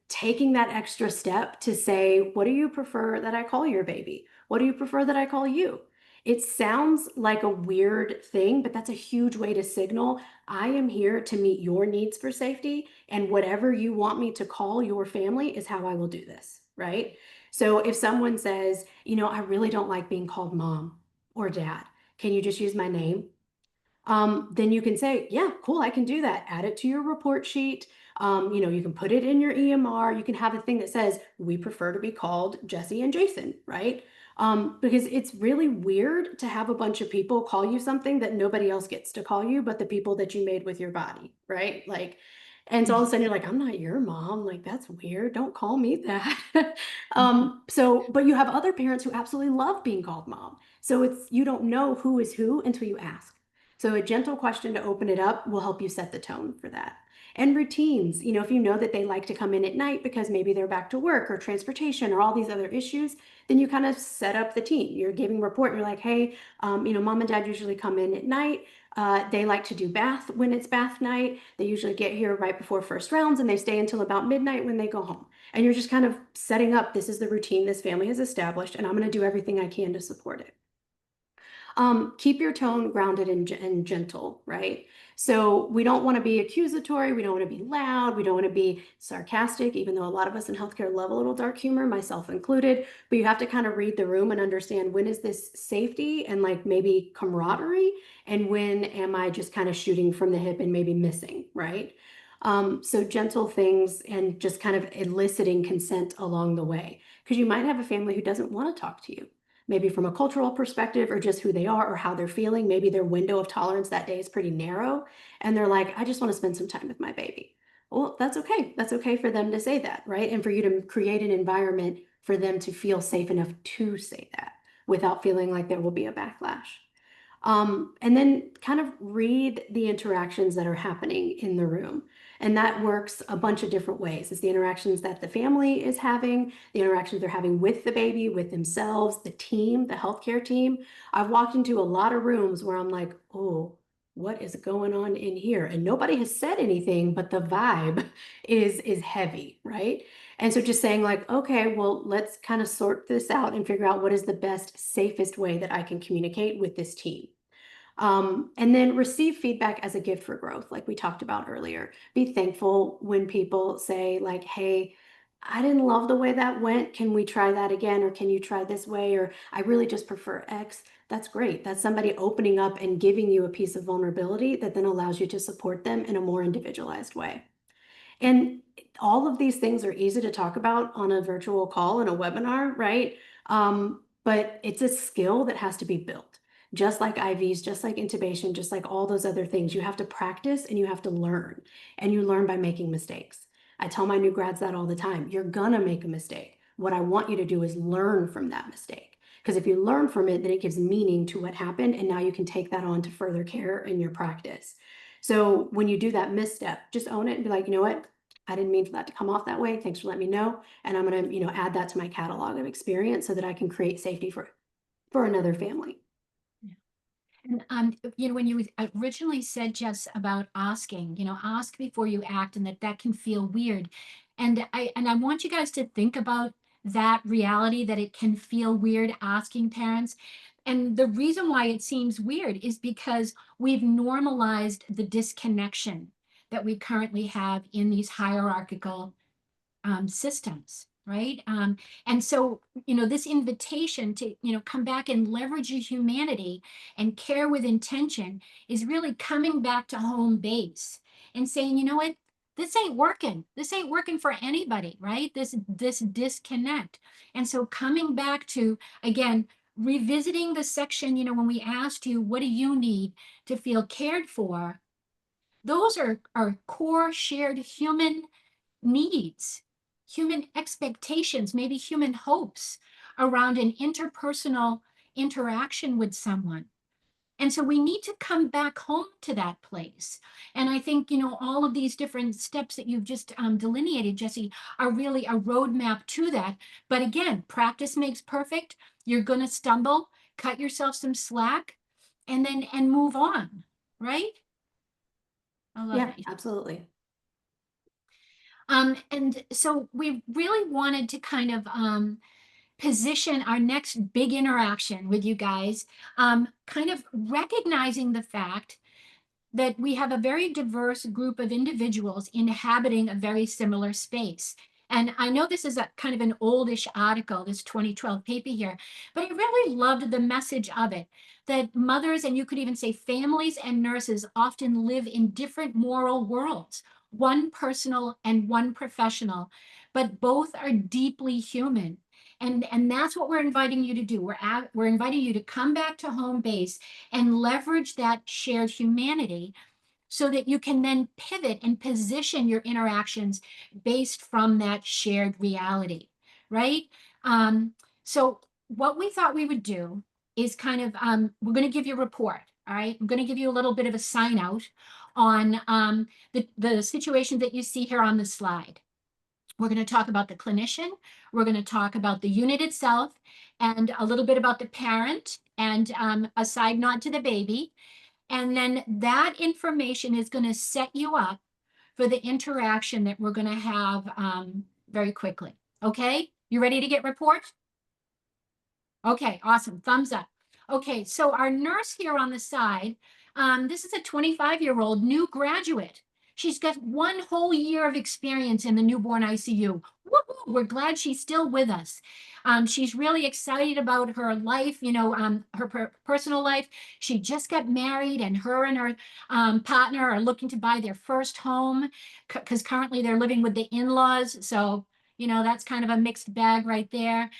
taking that extra step to say, what do you prefer that I call your baby? What do you prefer that I call you? It sounds like a weird thing, but that's a huge way to signal, I am here to meet your needs for safety, and whatever you want me to call your family is how I will do this, right? So if someone says, I really don't like being called mom or dad, can you just use my name? Then you can say, yeah, cool, I can do that. Add it to your report sheet. You can put it in your EMR. You can have a thing that says, we prefer to be called Jessi and Jason, right? Because it's really weird to have a bunch of people call you something that nobody else gets to call you, but the people that you made with your body, right? Like, and so all of a sudden you're like, I'm not your mom. Like, that's weird. Don't call me that. But you have other parents who absolutely love being called mom. So you don't know who is who until you ask. So a gentle question to open it up will help you set the tone for that. And routines, if you know that they like to come in at night because maybe they're back to work or transportation or all these other issues, then you kind of set up the team. You're giving report. You're like, hey, mom and dad usually come in at night. They like to do bath when it's bath night. They usually get here right before first rounds and they stay until about midnight when they go home. And you're just kind of setting up, this is the routine this family has established, and I'm going to do everything I can to support it. Keep your tone grounded and gentle, right? So we don't want to be accusatory. We don't want to be loud. We don't want to be sarcastic, even though a lot of us in healthcare love a little dark humor, myself included. But you have to kind of read the room and understand, when is this safety and like maybe camaraderie, and when am I just kind of shooting from the hip and maybe missing, right? So gentle things and just kind of eliciting consent along the way, because you might have a family who doesn't want to talk to you. Maybe from a cultural perspective or just who they are or how they're feeling. Maybe their window of tolerance that day is pretty narrow and they're like, I just want to spend some time with my baby. Well, that's okay. That's okay for them to say that, right? And for you to create an environment for them to feel safe enough to say that without feeling like there will be a backlash. And then kind of read the interactions that are happening in the room. And that works a bunch of different ways. It's the interactions that the family is having, the interactions they're having with the baby, with themselves, the team, the healthcare team. I've walked into a lot of rooms where I'm like, oh, what is going on in here? And nobody has said anything, but the vibe is heavy, right? And so just saying like, okay, well, let's kind of sort this out and figure out what is the best, safest way that I can communicate with this team. And then receive feedback as a gift for growth, like we talked about earlier. Be thankful when people say like, hey, I didn't love the way that went. Can we try that again? Or can you try this way? Or I really just prefer X. That's great. That's somebody opening up and giving you a piece of vulnerability that then allows you to support them in a more individualized way. And all of these things are easy to talk about on a virtual call and a webinar, right? But it's a skill that has to be built. Just like IVs, just like intubation, just like all those other things, you have to practice and you have to learn. And you learn by making mistakes. I tell my new grads that all the time. You're gonna make a mistake. What I want you to do is learn from that mistake. Because if you learn from it, then it gives meaning to what happened. And now you can take that on to further care in your practice. So when you do that misstep, just own it and be like, you know what? I didn't mean for that to come off that way. Thanks for letting me know. And I'm going to, add that to my catalog of experience so that I can create safety for another family. And when you originally said, Jess, about asking, ask before you act, and that can feel weird. And I want you guys to think about that reality, that it can feel weird asking parents. And the reason why it seems weird is because we've normalized the disconnection that we currently have in these hierarchical systems, right? And so, this invitation to, come back and leverage your humanity and care with intention is really coming back to home base and saying, you know what? This ain't working. This ain't working for anybody, right? This disconnect. And so coming back to, again, revisiting the section, when we asked you, what do you need to feel cared for? Those are core shared human needs, human expectations, maybe human hopes around an interpersonal interaction with someone. And so we need to come back home to that place. And I think, all of these different steps that you've just delineated, Jessi, are really a roadmap to that. But again, practice makes perfect. You're going to stumble, cut yourself some slack, and move on, right? I love Yeah, that. absolutely. And so we really wanted to kind of position our next big interaction with you guys, kind of recognizing the fact that we have a very diverse group of individuals inhabiting a very similar space. And I know this is a kind of an oldish article, this 2012 paper here, but I really loved the message of it, that mothers, and you could even say families and nurses, often live in different moral worlds, one personal and one professional, but both are deeply human. And that's what we're inviting you to do. We're inviting you to come back to home base and leverage that shared humanity so that you can then pivot and position your interactions based from that shared reality, right? So what we thought we would do is kind of, we're going to give you a report, all right? I'm going to give you a little bit of a sign out on the situations that you see here on the slide. We're going to talk about the clinician. We're going to talk about the unit itself and a little bit about the parent and a side nod to the baby. And then that information is going to set you up for the interaction that we're going to have very quickly. Okay, you ready to get report? Okay, awesome. Thumbs up. Okay, so our nurse here on the side, this is a 25-year-old new graduate. She's got 1 whole year of experience in the newborn ICU. Woo-hoo, we're glad she's still with us. She's really excited about her life, her personal life. She just got married, and her partner are looking to buy their first home because currently they're living with the in-laws. So, that's kind of a mixed bag right there.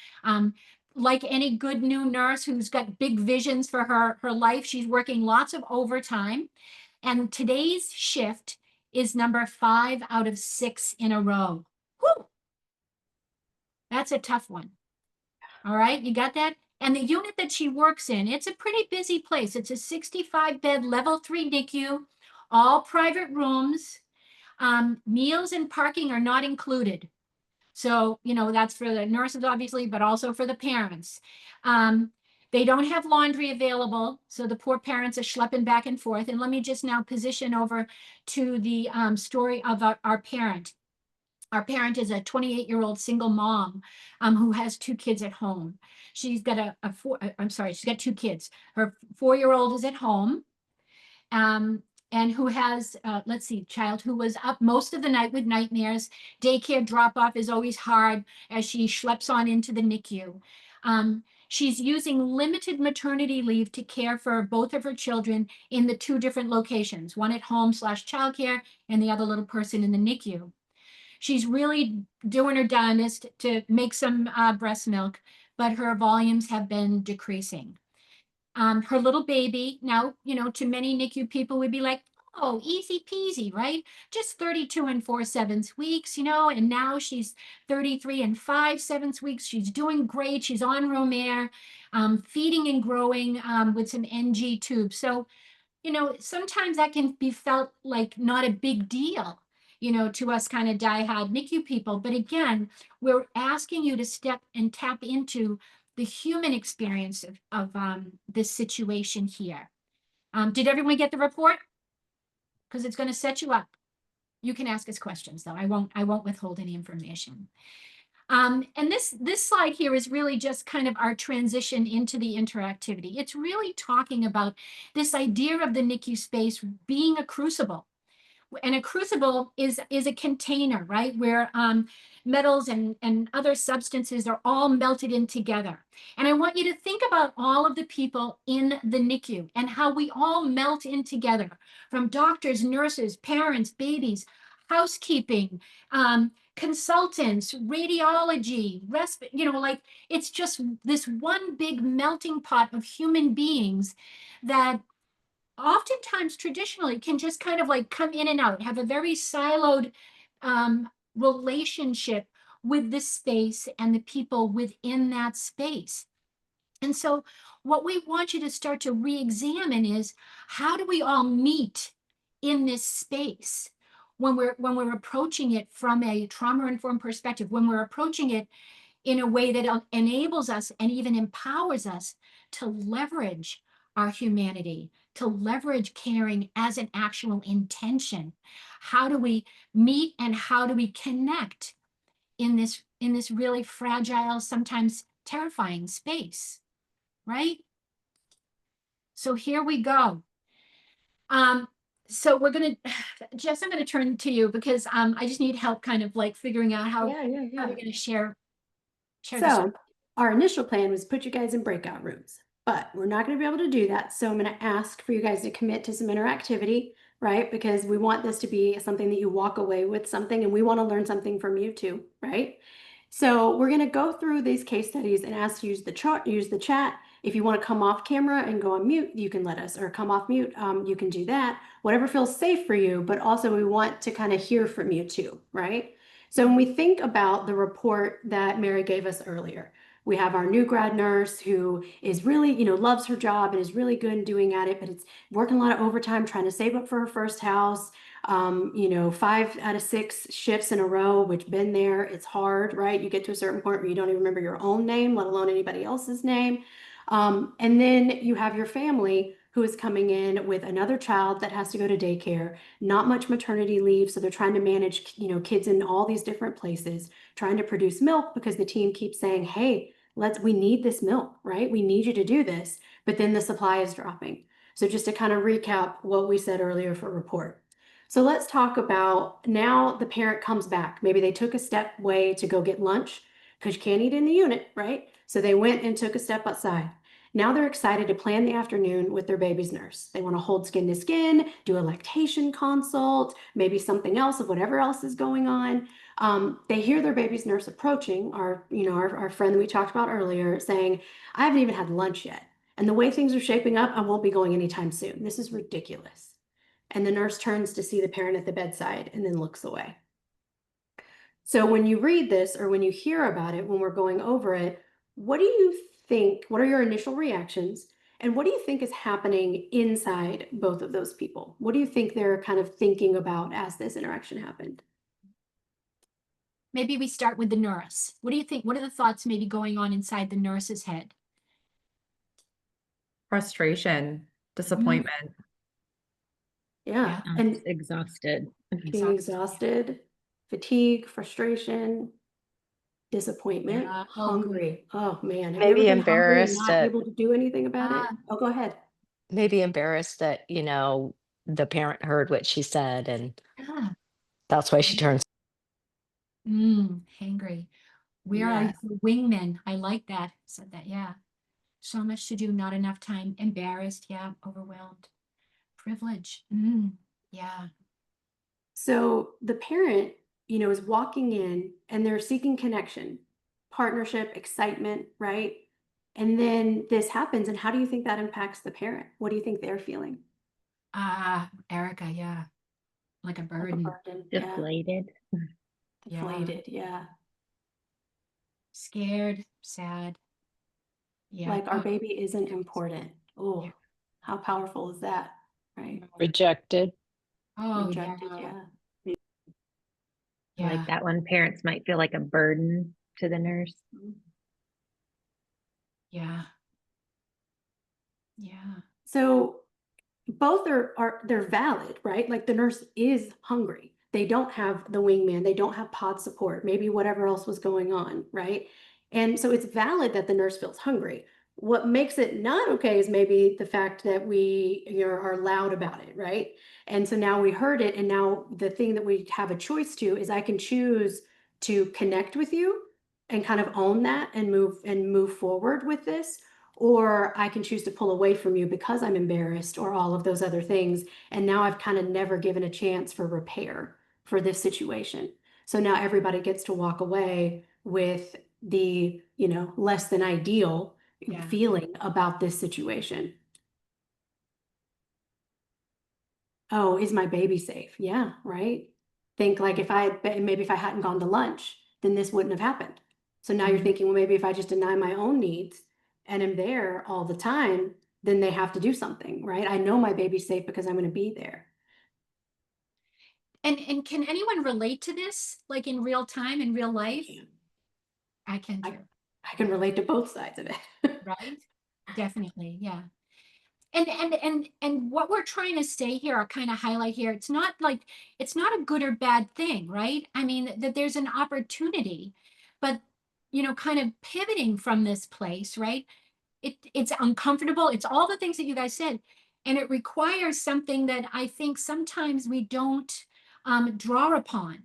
Like any good new nurse who's got big visions for her life, she's working lots of overtime. And today's shift is number 5 out of 6 in a row. Whew. That's a tough one. All right, you got that? And the unit that she works in, it's a pretty busy place. It's a 65-bed level 3 NICU, all private rooms. Meals and parking are not included. So, that's for the nurses, obviously, but also for the parents. They don't have laundry available, so the poor parents are schlepping back and forth. And let me just now position over to the story of our parent. Our parent is a 28-year-old single mom who has 2 kids at home. She's got she's got 2 kids. Her 4-year-old is at home. And who has, let's see, child who was up most of the night with nightmares. Daycare drop-off is always hard as she schleps on into the NICU. She's using limited maternity leave to care for both of her children in the 2 different locations, one at home / childcare and the other little person in the NICU. She's really doing her darndest to make some breast milk, but her volumes have been decreasing. Her little baby, now, to many NICU people would be like, oh, easy peasy, right? Just 32 and 4/7 weeks, and now she's 33 and 5/7 weeks. She's doing great. She's on room air, feeding and growing with some NG tubes. So, sometimes that can be felt like not a big deal, to us kind of diehard NICU people. But again, we're asking you to step and tap into the human experience of this situation here. Did everyone get the report? Because it's going to set you up. You can ask us questions, though. I won't withhold any information. And this slide here is really just kind of our transition into the interactivity. It's really talking about this idea of the NICU space being a crucible. And a crucible is a container, right, where metals and other substances are all melted in together. And I want you to think about all of the people in the NICU and how we all melt in together, from doctors, nurses, parents, babies, housekeeping, consultants, radiology, like it's just this one big melting pot of human beings that oftentimes traditionally can just kind of like come in and out, have a very siloed relationship with the space and the people within that space. And so what we want you to start to re-examine is, how do we all meet in this space when we're approaching it from a trauma-informed perspective, when we're approaching it in a way that enables us and even empowers us to leverage our humanity, to leverage caring as an actual intention. How do we meet and how do we connect in this really fragile, sometimes terrifying space, right? So here we go. So we're gonna, Jess, I'm gonna turn to you because I just need help kind of like figuring out how we're gonna share So our initial plan was put you guys in breakout rooms, but we're not going to be able to do that. So I'm going to ask for you guys to commit to some interactivity, right? Because we want this to be something that you walk away with something, and we want to learn something from you too, right? So we're going to go through these case studies and ask you to use the chat. If you want to come off camera and go on mute, you can let us, or come off mute, you can do that. Whatever feels safe for you, but also we want to kind of hear from you too, right? So when we think about the report that Mary gave us earlier, we have our new grad nurse who is really, loves her job and is really good in doing at it, but it's working a lot of overtime, trying to save up for her first house. 5 out of 6 shifts in a row, which been there, it's hard, right? You get to a certain point where you don't even remember your own name, let alone anybody else's name. And then you have your family who is coming in with another child that has to go to daycare, not much maternity leave. So they're trying to manage, kids in all these different places, trying to produce milk because the team keeps saying, hey, we need this milk, right? We need you to do this. But then the supply is dropping. So just to kind of recap what we said earlier for report. So let's talk about, now the parent comes back. Maybe they took a step away to go get lunch because you can't eat in the unit, right? So they went and took a step outside. Now they're excited to plan the afternoon with their baby's nurse. They want to hold skin to skin, do a lactation consult, maybe something else of whatever else is going on. They hear their baby's nurse approaching, our friend that we talked about earlier, saying, I haven't even had lunch yet. And the way things are shaping up, I won't be going anytime soon. This is ridiculous. And the nurse turns to see the parent at the bedside and then looks away. So when you read this, or when you hear about it, when we're going over it, what do you think? What are your initial reactions? And what do you think is happening inside both of those people? What do you think they're kind of thinking about as this interaction happened? Maybe we start with the nurse. What do you think? What are the thoughts maybe going on inside the nurse's head? Frustration, disappointment. Yeah. And exhausted. being exhausted. fatigue, frustration, disappointment, Yeah, hungry. Oh man, have you ever Maybe been hungry and embarrassed not at able to do anything about it? Ah, Oh, go ahead. maybe embarrassed that, the parent heard what she said and yeah. that's why she turns. Hangry. Where are Yes. your wingmen? I like that. Said that, yeah. So much to do, not enough time. Embarrassed, yeah. Overwhelmed. Privilege. Yeah. So the parent, is walking in and they're seeking connection, partnership, excitement, right? And then this happens. And how do you think that impacts the parent? What do you think they're feeling? Erica, yeah. Like a Like a burden. burden. Yeah. Deflated. Deflated. Yeah. Scared, sad. Yeah. Like our baby isn't important. Oh, Yeah. how powerful is that? Right. Rejected. Oh, Rejected. yeah. Yeah. Yeah. Like that one, parents might feel like a burden to the nurse. Yeah. Yeah. So both they're valid, right? Like the nurse is hungry. They don't have the wingman, they don't have pod support, maybe whatever else was going on, right? And so it's valid that the nurse feels hungry. What makes it not okay is maybe the fact that we are loud about it, right? And so now we heard it, and now the thing that we have a choice to is I can choose to connect with you and kind of own that and move forward with this, or I can choose to pull away from you because I'm embarrassed or all of those other things. And now I've kind of never given a chance for repair for this situation. So now everybody gets to walk away with the, less than ideal feeling about this situation. Oh, is my baby safe? Yeah, right. Think like if I hadn't gone to lunch, then this wouldn't have happened. So now you're thinking, well, maybe if I just deny my own needs and am there all the time, then they have to do something, right? I know my baby's safe because I'm going to be there. And can anyone relate to this, like in real time, in real life? I can too. I can relate to both sides of it. Right? Definitely, yeah. And what we're trying to say here, or kind of highlight here, it's not a good or bad thing, right? I mean, that there's an opportunity, but kind of pivoting from this place, right? It's uncomfortable. It's all the things that you guys said, and it requires something that I think sometimes we don't draw upon,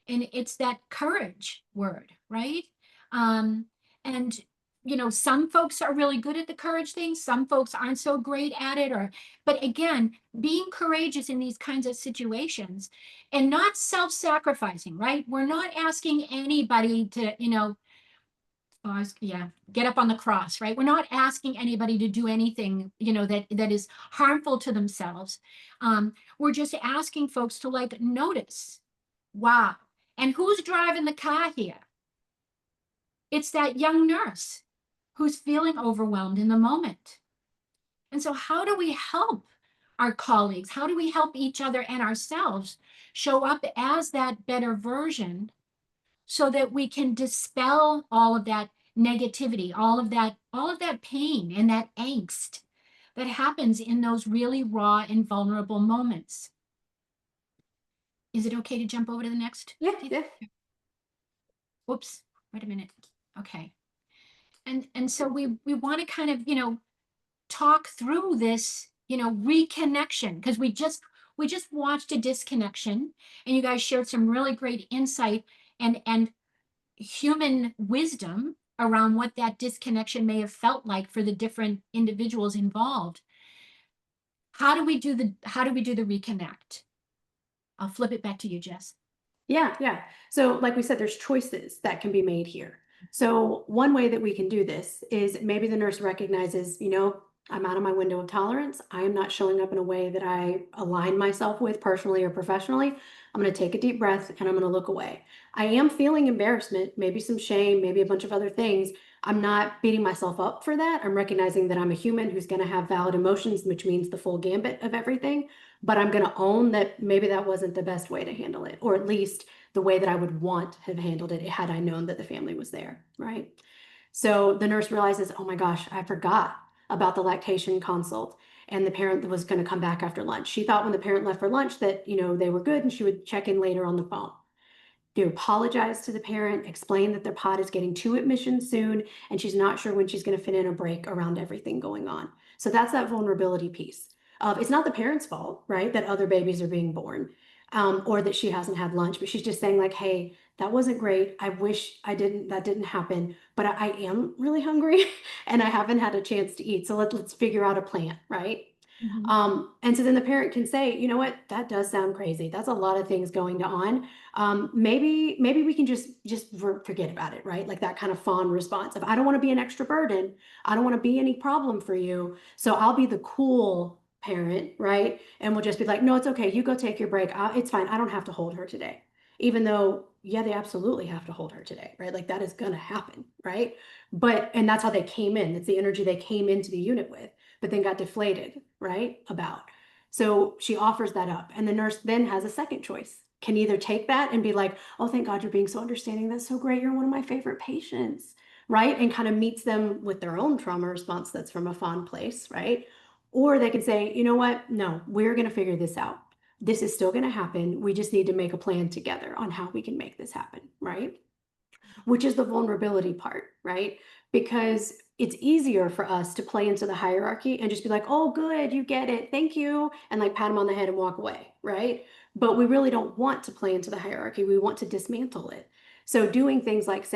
and it's that courage word, right? And some folks are really good at the courage thing, some folks aren't so great at it, but again, being courageous in these kinds of situations and not self-sacrificing, right? We're not asking anybody to get up on the cross, right? We're not asking anybody to do anything that is harmful to themselves. We're just asking folks to notice, wow, and who's driving the car here? It's that young nurse who's feeling overwhelmed in the moment. And so how do we help our colleagues? How do we help each other and ourselves show up as that better version so that we can dispel all of that negativity, all of that pain and that angst that happens in those really raw and vulnerable moments? Is it okay to jump over to the next? Yeah. Whoops, wait a minute. Okay. And so we want to kind of, talk through this, reconnection, because we just watched a disconnection, and you guys shared some really great insight and human wisdom around what that disconnection may have felt like for the different individuals involved. How do we do the reconnect? I'll flip it back to you, Jess. Yeah. So like we said, there's choices that can be made here. So one way that we can do this is maybe the nurse recognizes, I'm out of my window of tolerance. I am not showing up in a way that I align myself with personally or professionally. I'm going to take a deep breath and I'm going to look away. I am feeling embarrassment, maybe some shame, maybe a bunch of other things. I'm not beating myself up for that. I'm recognizing that I'm a human who's going to have valid emotions, which means the full gambit of everything. But I'm going to own that maybe that wasn't the best way to handle it, or at least the way that I would want to have handled it had I known that the family was there, right? So the nurse realizes, oh my gosh, I forgot about the lactation consult, and the parent was going to come back after lunch. She thought when the parent left for lunch that, they were good and she would check in later on the phone. You apologize to the parent, explain that their pod is getting 2 admissions soon, and she's not sure when she's going to fit in a break around everything going on. So that's that vulnerability piece of it's not the parent's fault, right, that other babies are being born, or that she hasn't had lunch, but she's just saying like, hey, that wasn't great. I wish that didn't happen, but I am really hungry and I haven't had a chance to eat. So let's figure out a plan, right? And so then the parent can say, you know what, that does sound crazy. That's a lot of things going on. Maybe we can just forget about it, right? Like that kind of fond response of, I don't want to be an extra burden. I don't want to be any problem for you. So I'll be the cool parent, right? And we'll just be like, no, it's okay. You go take your break. It's fine. I don't have to hold her today. Even though, yeah, they absolutely have to hold her today, right? Like that is going to happen, right? And that's how they came in. That's the energy they came into the unit with, but then got deflated, right? So she offers that up. And the nurse then has a second choice, can either take that and be like, oh, thank God you're being so understanding. That's so great. You're one of my favorite patients, right? And kind of meets them with their own trauma response that's from a fond place, right? Or they can say, you know what? No, we're going to figure this out. This is still going to happen. We just need to make a plan together on how we can make this happen, right? Which is the vulnerability part, right? Because it's easier for us to play into the hierarchy and just be like, oh, good, you get it, thank you, and like pat them on the head and walk away, right? But we really don't want to play into the hierarchy. We want to dismantle it. So doing things like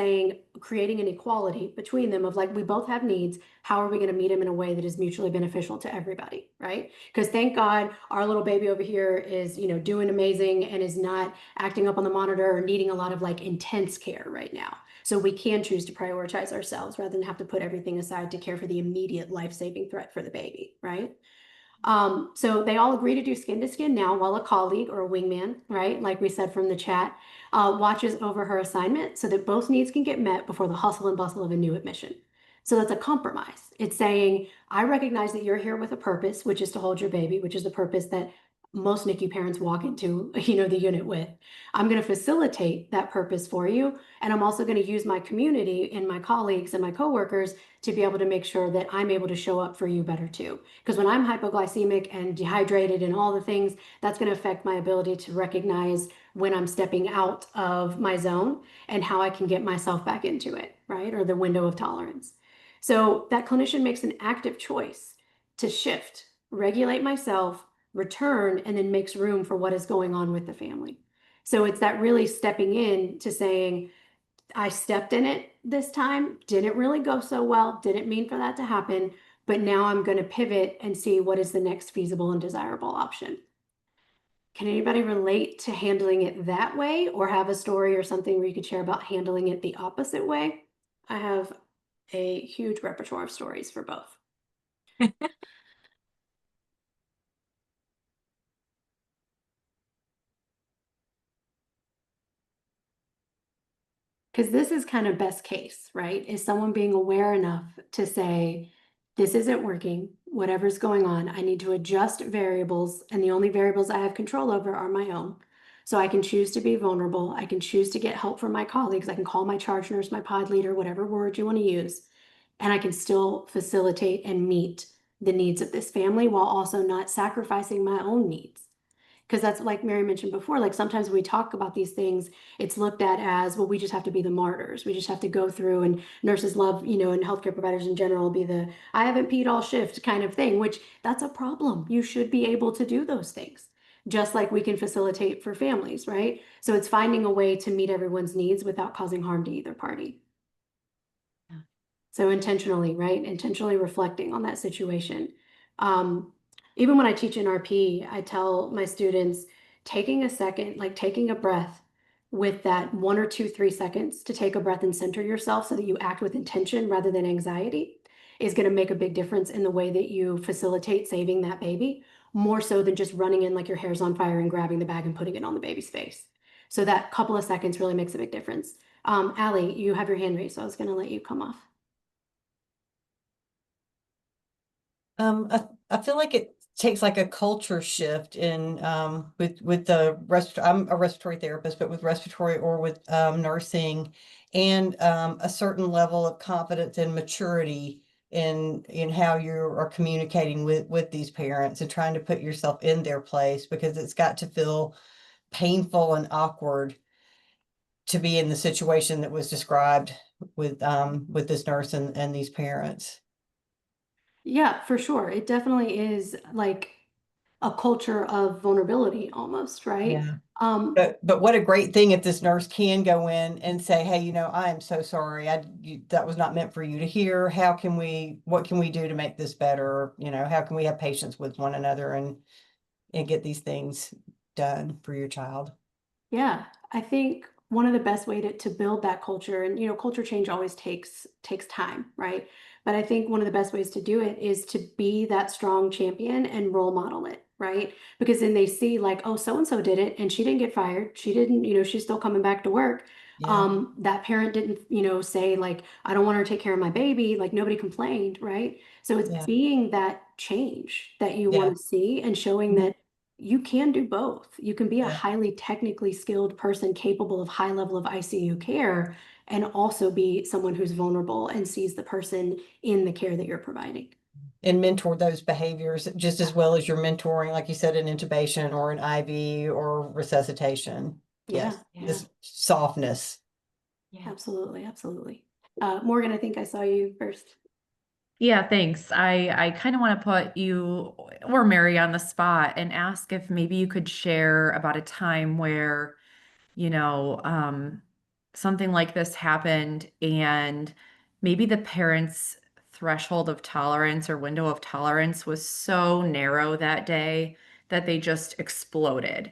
creating an equality between them of like, we both have needs. How are we going to meet them in a way that is mutually beneficial to everybody, right? Because thank God our little baby over here is, doing amazing and is not acting up on the monitor or needing a lot of like intense care right now. So we can choose to prioritize ourselves rather than have to put everything aside to care for the immediate life-saving threat for the baby, right? So they all agree to do skin to skin now while a colleague or a wingman, right, like we said from the chat, watches over her assignment so that both needs can get met before the hustle and bustle of a new admission. So that's a compromise. It's saying, I recognize that you're here with a purpose, which is to hold your baby, which is the purpose that most NICU parents walk into, the unit with. I'm going to facilitate that purpose for you. And I'm also going to use my community and my colleagues and my coworkers to be able to make sure that I'm able to show up for you better too. Because when I'm hypoglycemic and dehydrated and all the things, that's going to affect my ability to recognize when I'm stepping out of my zone and how I can get myself back into it, right? Or the window of tolerance. So that clinician makes an active choice to shift, regulate myself, return, and then makes room for what is going on with the family. So it's that really stepping in to saying, I stepped in it this time, didn't really go so well, didn't mean for that to happen, but now I'm going to pivot and see what is the next feasible and desirable option. Can anybody relate to handling it that way or have a story or something where you could share about handling it the opposite way? I have a huge repertoire of stories for both. Because this is kind of best case, right? Is someone being aware enough to say, this isn't working, whatever's going on, I need to adjust variables, and the only variables I have control over are my own. So I can choose to be vulnerable. I can choose to get help from my colleagues. I can call my charge nurse, my pod leader, whatever word you want to use. And I can still facilitate and meet the needs of this family while also not sacrificing my own needs. Because that's like Mary mentioned before, like sometimes when we talk about these things, it's looked at as, well, we just have to be the martyrs. We just have to go through, and nurses love, and healthcare providers in general be the, I haven't peed all shift kind of thing, which that's a problem. You should be able to do those things, just like we can facilitate for families, right? So it's finding a way to meet everyone's needs without causing harm to either party. So intentionally, right? Intentionally reflecting on that situation. Even when I teach in RP, I tell my students, taking a second, like taking a breath with that 1 or 2, 3 seconds to take a breath and center yourself so that you act with intention rather than anxiety is going to make a big difference in the way that you facilitate saving that baby, more so than just running in like your hair's on fire and grabbing the bag and putting it on the baby's face. So that couple of seconds really makes a big difference. Allie, you have your hand raised, so I was going to let you come off. I feel like it takes like a culture shift in with the I'm a respiratory therapist, but with respiratory or with nursing, and a certain level of confidence and maturity in how you are communicating with these parents and trying to put yourself in their place, because it's got to feel painful and awkward to be in the situation that was described with this nurse and these parents. Yeah, for sure. It definitely is like a culture of vulnerability almost, right? Yeah. But what a great thing if this nurse can go in and say, hey, I am so sorry. That was not meant for you to hear. What can we do to make this better? How can we have patience with one another and get these things done for your child? Yeah, I think one of the best way to build that culture, and culture change always takes time, right? But I think one of the best ways to do it is to be that strong champion and role model it, right? Because then they see like, oh, so and so did it and she didn't get fired. She didn't, she's still coming back to work. Yeah. That parent didn't, say like, I don't want her to take care of my baby. Like nobody complained, right? So it's Yeah. being that change that you Yeah. want to see and showing Mhm. that you can do both. You can be a Yeah. highly technically skilled person capable of high level of ICU care and also be someone who's vulnerable and sees the person in the care that you're providing. And mentor those behaviors just as well as you're mentoring, like you said, an intubation or an IV or resuscitation. Yeah, Yes. yeah, This softness. absolutely, absolutely. Morgan, I think I saw you first. Yeah, thanks. I kind of want to put you or Mary on the spot and ask if maybe you could share about a time where, you know, um, something like this happened and maybe the parents' threshold of tolerance or window of tolerance was so narrow that day that they just exploded.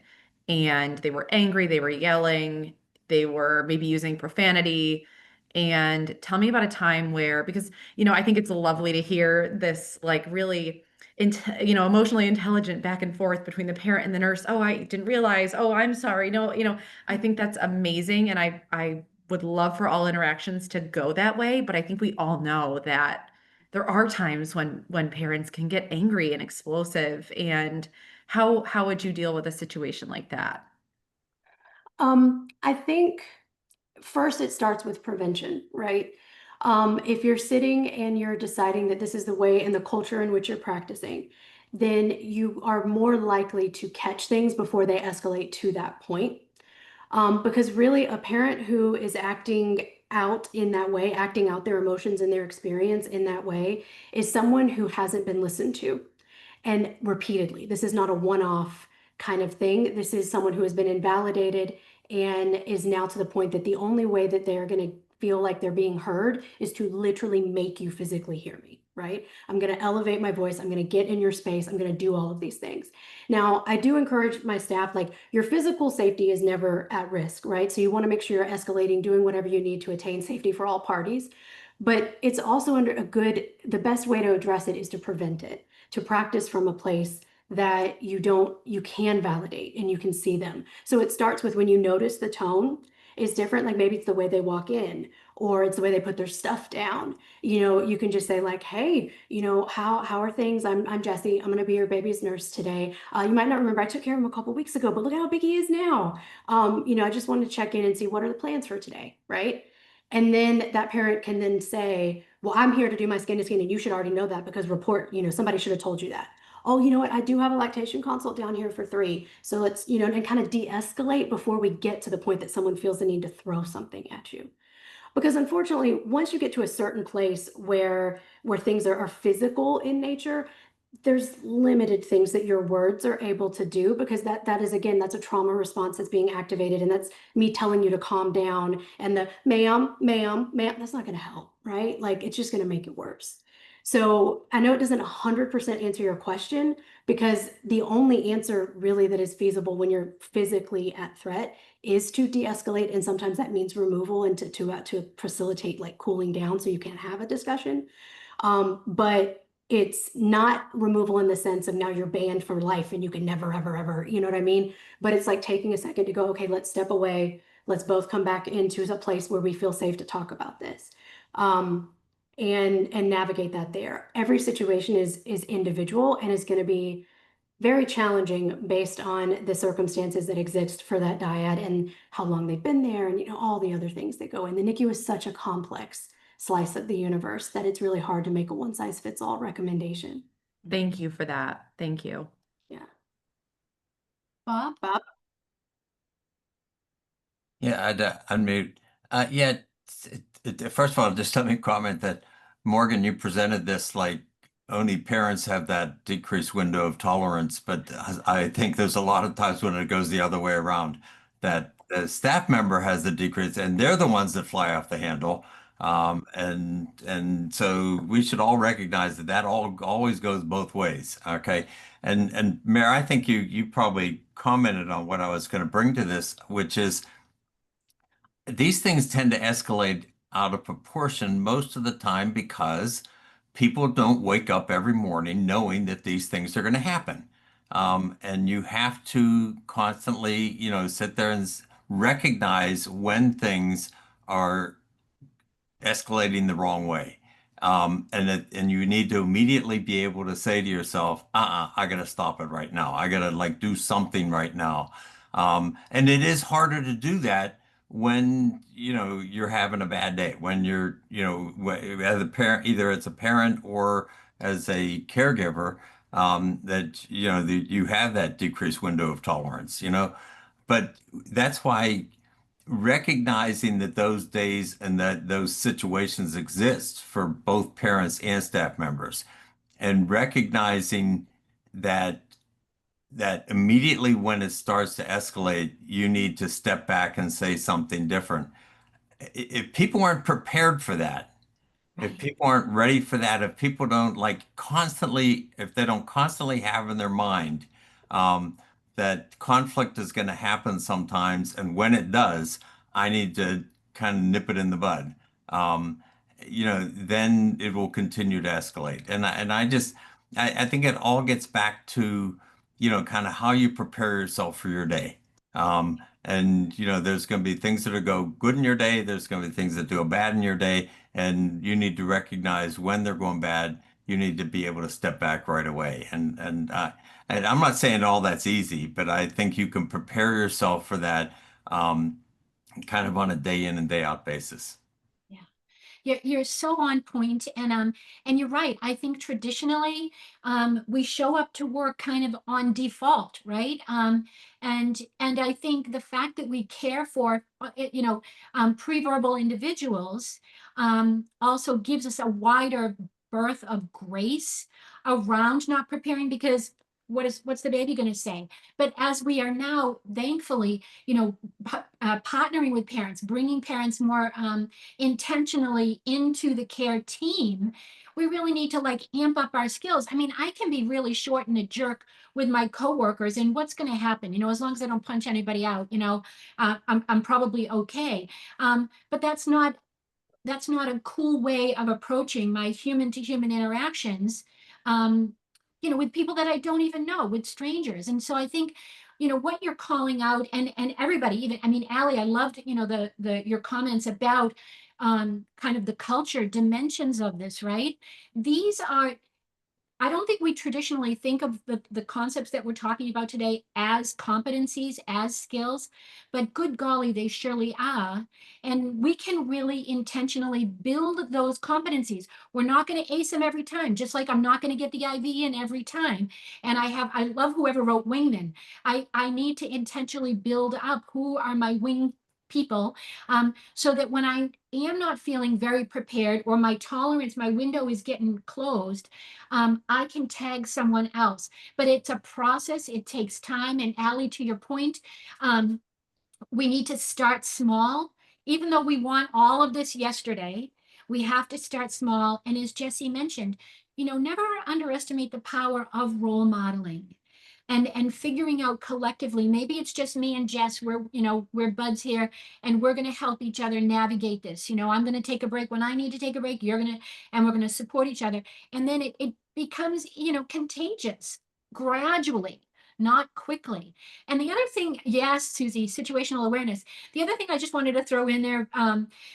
And they were angry, they were yelling, they were maybe using profanity. And tell me about a time where, because, I think it's lovely to hear this like really emotionally intelligent back and forth between the parent and the nurse. Oh, I didn't realize. Oh, I'm sorry. No, I think that's amazing. And I would love for all interactions to go that way. But I think we all know that there are times when parents can get angry and explosive. And how would you deal with a situation like that? I think first it starts with prevention, right? If you're sitting and you're deciding that this is the way and the culture in which you're practicing, then you are more likely to catch things before they escalate to that point. Because really, a parent who is acting out in that way, acting out their emotions and their experience in that way, is someone who hasn't been listened to. And repeatedly, this is not a one-off kind of thing. This is someone who has been invalidated and is now to the point that the only way that they're going to feel like they're being heard is to literally make you physically hear me, right? I'm going to elevate my voice. I'm going to get in your space. I'm going to do all of these things. Now, I do encourage my staff, like your physical safety is never at risk, right? So you want to make sure you're escalating, doing whatever you need to attain safety for all parties. But it's also the best way to address it is to prevent it, to practice from a place that you can validate and you can see them. So it starts with when you notice the tone is different, like maybe it's the way they walk in or it's the way they put their stuff down. You can just say like, hey, how are things? I'm Jessi. I'm going to be your baby's nurse today. You might not remember, I took care of him a couple weeks ago, but look at how big he is now. I just wanted to check in and see what are the plans for today, right? And then that parent can then say, well, I'm here to do my skin to skin, and you should already know that because somebody should have told you that. Oh, you know what? I do have a lactation consult down here for 3. So let's, and kind of de-escalate before we get to the point that someone feels the need to throw something at you. Because unfortunately, once you get to a certain place where things are physical in nature, there's limited things that your words are able to do because that is, again, that's a trauma response that's being activated, and that's me telling you to calm down, and the ma'am, that's not going to help, right? Like it's just going to make it worse. So I know it doesn't 100% answer your question, because the only answer really that is feasible when you're physically at threat is to de-escalate, and sometimes that means removal and to facilitate like cooling down so you can have a discussion. But it's not removal in the sense of now you're banned for life and you can never, ever, you know what I mean? But it's like taking a second to go, okay, let's step away. Let's both come back into a place where we feel safe to talk about this. And navigate that there. Every situation is individual and is going to be very challenging based on the circumstances that exist for that dyad and how long they've been there and all the other things that go in. The NICU is such a complex slice of the universe that it's really hard to make a one-size-fits-all recommendation. Thank you for that. Thank you. Yeah. Bob? Bob? Yeah, I'd unmute. Yeah, first of all, just let me comment that Morgan, you presented this like only parents have that decreased window of tolerance, but I think there's a lot of times when it goes the other way around, that the staff member has the decrease, and they're the ones that fly off the handle. And so we should all recognize that that all always goes both ways. Okay. And Mayor, I think you probably commented on what I was going to bring to this, which is these things tend to escalate out of proportion most of the time because people don't wake up every morning knowing that these things are going to happen. And you have to constantly, sit there and recognize when things are escalating the wrong way. And you need to immediately be able to say to yourself, I gotta stop it right now. I gotta like do something right now. And it is harder to do that when, you're having a bad day, when you're, as a parent, either as a parent or as a caregiver, that, you have that decreased window of tolerance. But that's why recognizing that those days and that those situations exist for both parents and staff members, and recognizing that immediately when it starts to escalate, you need to step back and say something different. If people aren't prepared for that, if people aren't ready for that, if people don't if they don't constantly have in their mind that conflict is going to happen sometimes, and when it does, I need to kind of nip it in the bud. Um, then it will continue to escalate. I think it all gets back to, kind of how you prepare yourself for your day. There's going to be things that go good in your day. There's going to be things that do bad in your day. And you need to recognize when they're going bad. You need to be able to step back right away. And I'm not saying all that's easy, but I think you can prepare yourself for that kind of on a day in and day out basis. You're so on point, and you're right. I think traditionally, we show up to work kind of on default, right? And I think the fact that we care for, pre-verbal individuals, also gives us a wider berth of grace around not preparing, because what's the baby going to say? But as we are now, thankfully, partnering with parents, bringing parents more intentionally into the care team, we really need to amp up our skills. I mean, I can be really short and a jerk with my coworkers, and what's going to happen? As long as I don't punch anybody out, I'm probably okay. But that's not a cool way of approaching my human to human interactions. With people that I don't even know, with strangers. And so I think, what you're calling out, and everybody, even, I mean, Allie, I loved, your comments about kind of the culture dimensions of this, right? These are, I don't think we traditionally think of the concepts that we're talking about today as competencies, as skills, but good golly, they surely are. And we can really intentionally build those competencies. We're not going to ace them every time, just like I'm not going to get the IV in every time. And I love whoever wrote wingman. I need to intentionally build up who are my wing people, so that when I am not feeling very prepared, or my tolerance, my window is getting closed, I can tag someone else. But it's a process. It takes time. And Allie, to your point, we need to start small. Even though we want all of this yesterday, we have to start small. And as Jessi mentioned, never underestimate the power of role modeling. And figuring out collectively, maybe it's just me and Jess, we're buds here, and we're going to help each other navigate this. I'm going to take a break when I need to take a break. We're going to support each other. And then it becomes, contagious gradually, not quickly. And the other thing, yes, Susie, situational awareness. The other thing I just wanted to throw in there,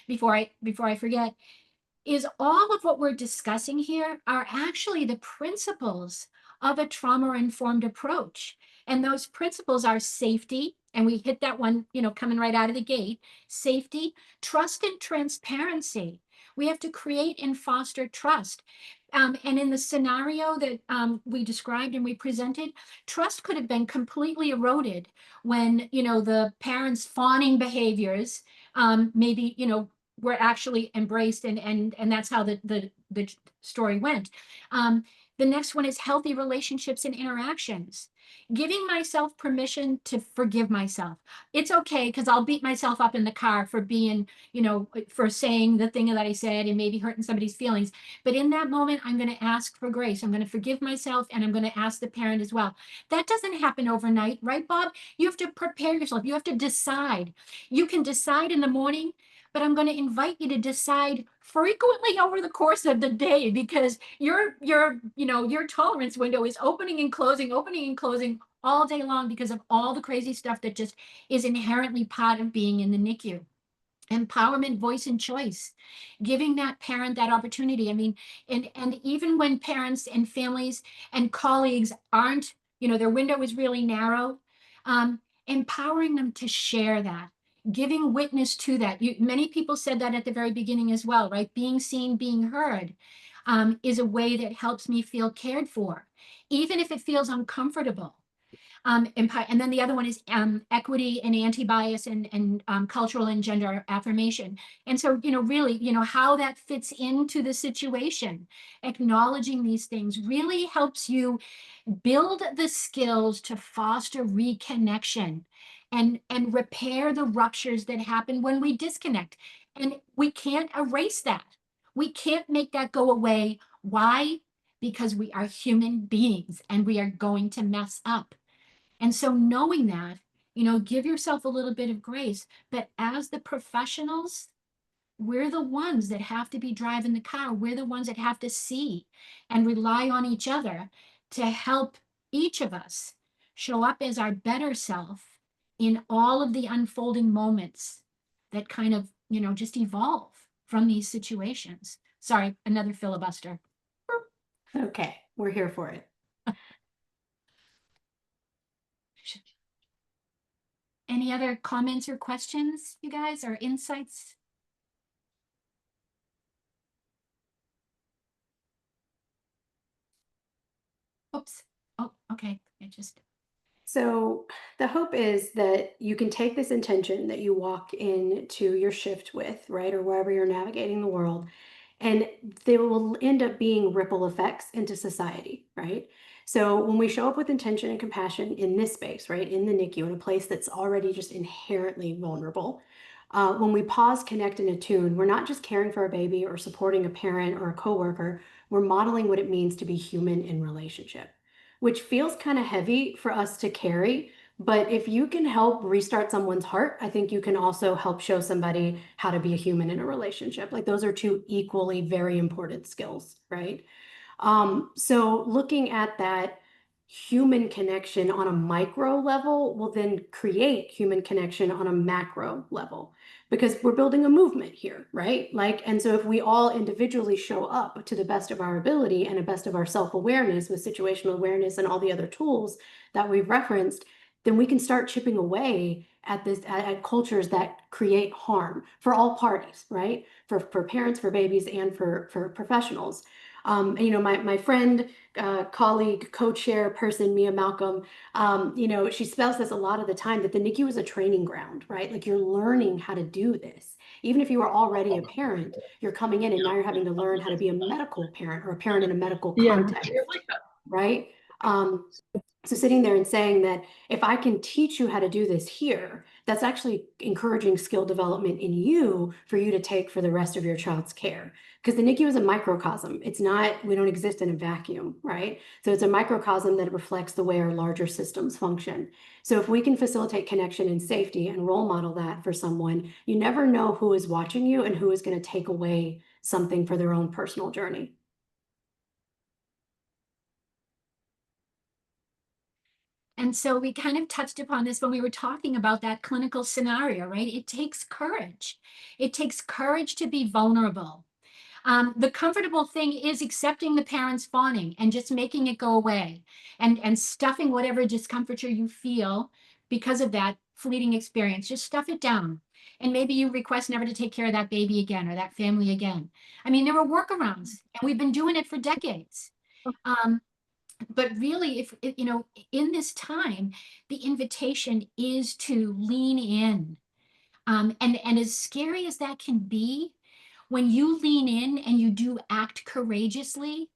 before I forget, is all of what we're discussing here are actually the principles of a trauma-informed approach. And those principles are safety, and we hit that one, coming right out of the gate: safety, trust, and transparency. We have to create and foster trust. And in the scenario that we described and we presented, trust could have been completely eroded when, the parents' fawning behaviors maybe, were actually embraced, and that's how the story went. The next one is healthy relationships and interactions. Giving myself permission to forgive myself. It's okay because I'll beat myself up in the car for being, for saying the thing that I said and maybe hurting somebody's feelings. But in that moment, I'm going to ask for grace. I'm going to forgive myself, and I'm going to ask the parent as well. That doesn't happen overnight, right, Bob? You have to prepare yourself. You have to decide. You can decide in the morning, but I'm going to invite you to decide frequently over the course of the day, because your tolerance window is opening and closing all day long because of all the crazy stuff that just is inherently part of being in the NICU. Empowerment, voice, and choice, giving that parent that opportunity. I mean, and even when parents and families and colleagues aren't, their window is really narrow, empowering them to share that, giving witness to that. Many people said that at the very beginning as well, right? Being seen, being heard is a way that helps me feel cared for, even if it feels uncomfortable. And then the other one is equity and anti-bias and cultural and gender affirmation. And so, really, how that fits into the situation, acknowledging these things really helps you build the skills to foster reconnection and repair the ruptures that happen when we disconnect. And we can't erase that. We can't make that go away. Why? Because we are human beings and we are going to mess up. And so knowing that, give yourself a little bit of grace. But as the professionals, we're the ones that have to be driving the car. We're the ones that have to see and rely on each other to help each of us show up as our better self in all of the unfolding moments that kind of, just evolve from these situations. Sorry, another filibuster. Okay, we're here for it. Any other comments or questions, you guys, or insights? Oops. Oh, okay. So the hope is that you can take this intention that you walk into your shift with, right, or wherever you're navigating the world, and they will end up being ripple effects into society, right? So when we show up with intention and compassion in this space, right, in the NICU, in a place that's already just inherently vulnerable, when we pause, connect, and attune, we're not just caring for a baby or supporting a parent or a coworker, we're modeling what it means to be human in relationship, which feels kind of heavy for us to carry. But if you can help restart someone's heart, I think you can also help show somebody how to be a human in a relationship. Like those are two equally very important skills, right? So looking at that human connection on a micro level will then create human connection on a macro level, because we're building a movement here, right? And so if we all individually show up to the best of our ability and the best of our self-awareness with situational awareness and all the other tools that we've referenced, then we can start chipping away at cultures that create harm for all parties, right? For parents, for babies, and for professionals. My friend, colleague, co-chair person, Mia Malcolm, she spells this a lot of the time, that the NICU is a training ground, right? Like you're learning how to do this. Even if you are already a parent, you're coming in and now you're having to learn how to be a medical parent or a parent in a medical context, right? So sitting there and saying that if I can teach you how to do this here, that's actually encouraging skill development in you for you to take for the rest of your child's care. Because the NICU is a microcosm. It's not, we don't exist in a vacuum, right? So it's a microcosm that reflects the way our larger systems function. So if we can facilitate connection and safety and role model that for someone, you never know who is watching you and who is going to take away something for their own personal journey. And so we kind of touched upon this when we were talking about that clinical scenario, right? It takes courage. It takes courage to be vulnerable. The comfortable thing is accepting the parent's fawning and just making it go away and stuffing whatever discomforture you feel because of that fleeting experience. Just stuff it down. And maybe you request never to take care of that baby again or that family again. I mean, there were workarounds, and we've been doing it for decades. But really, if you know, in this time, the invitation is to lean in. And as scary as that can be, when you lean in and you do act courageously,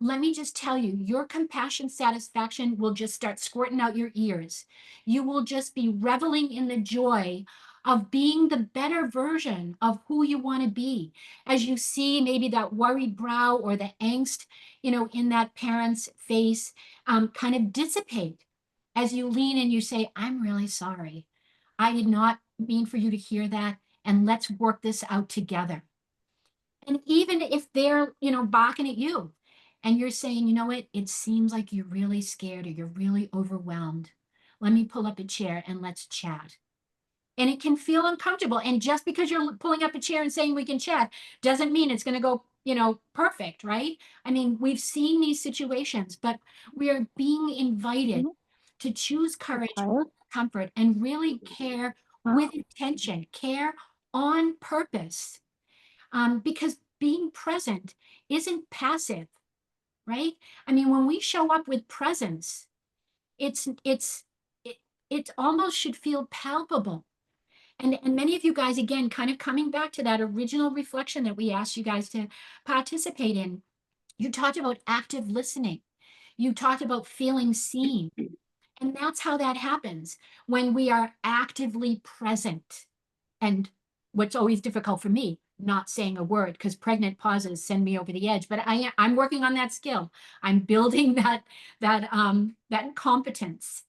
let me just tell you, your compassion satisfaction will just start squirting out your ears. You will just be reveling in the joy of being the better version of who you want to be. As you see maybe that worried brow or the angst, you know, in that parent's face, kind of dissipate as you lean in, you say, I'm really sorry. I did not mean for you to hear that. And let's work this out together. And even if they're, you know, barking at you and you're saying, you know what, it seems like you're really scared or you're really overwhelmed. Let me pull up a chair and let's chat. And it can feel uncomfortable. And just because you're pulling up a chair and saying we can chat doesn't mean it's going to go, you know, perfect, right? I mean, we've seen these situations, but we are being invited to choose courage, comfort, and really care with intention, care on purpose. Because being present isn't passive, right? I mean, when we show up with presence, it almost should feel palpable. And many of you guys, again, kind of coming back to that original reflection that we asked you guys to participate in, you talked about active listening. You talked about feeling seen. And that's how that happens when we are actively present. And what's always difficult for me, not saying a word, because pregnant pauses send me over the edge. But I'm working on that skill. I'm building that competence.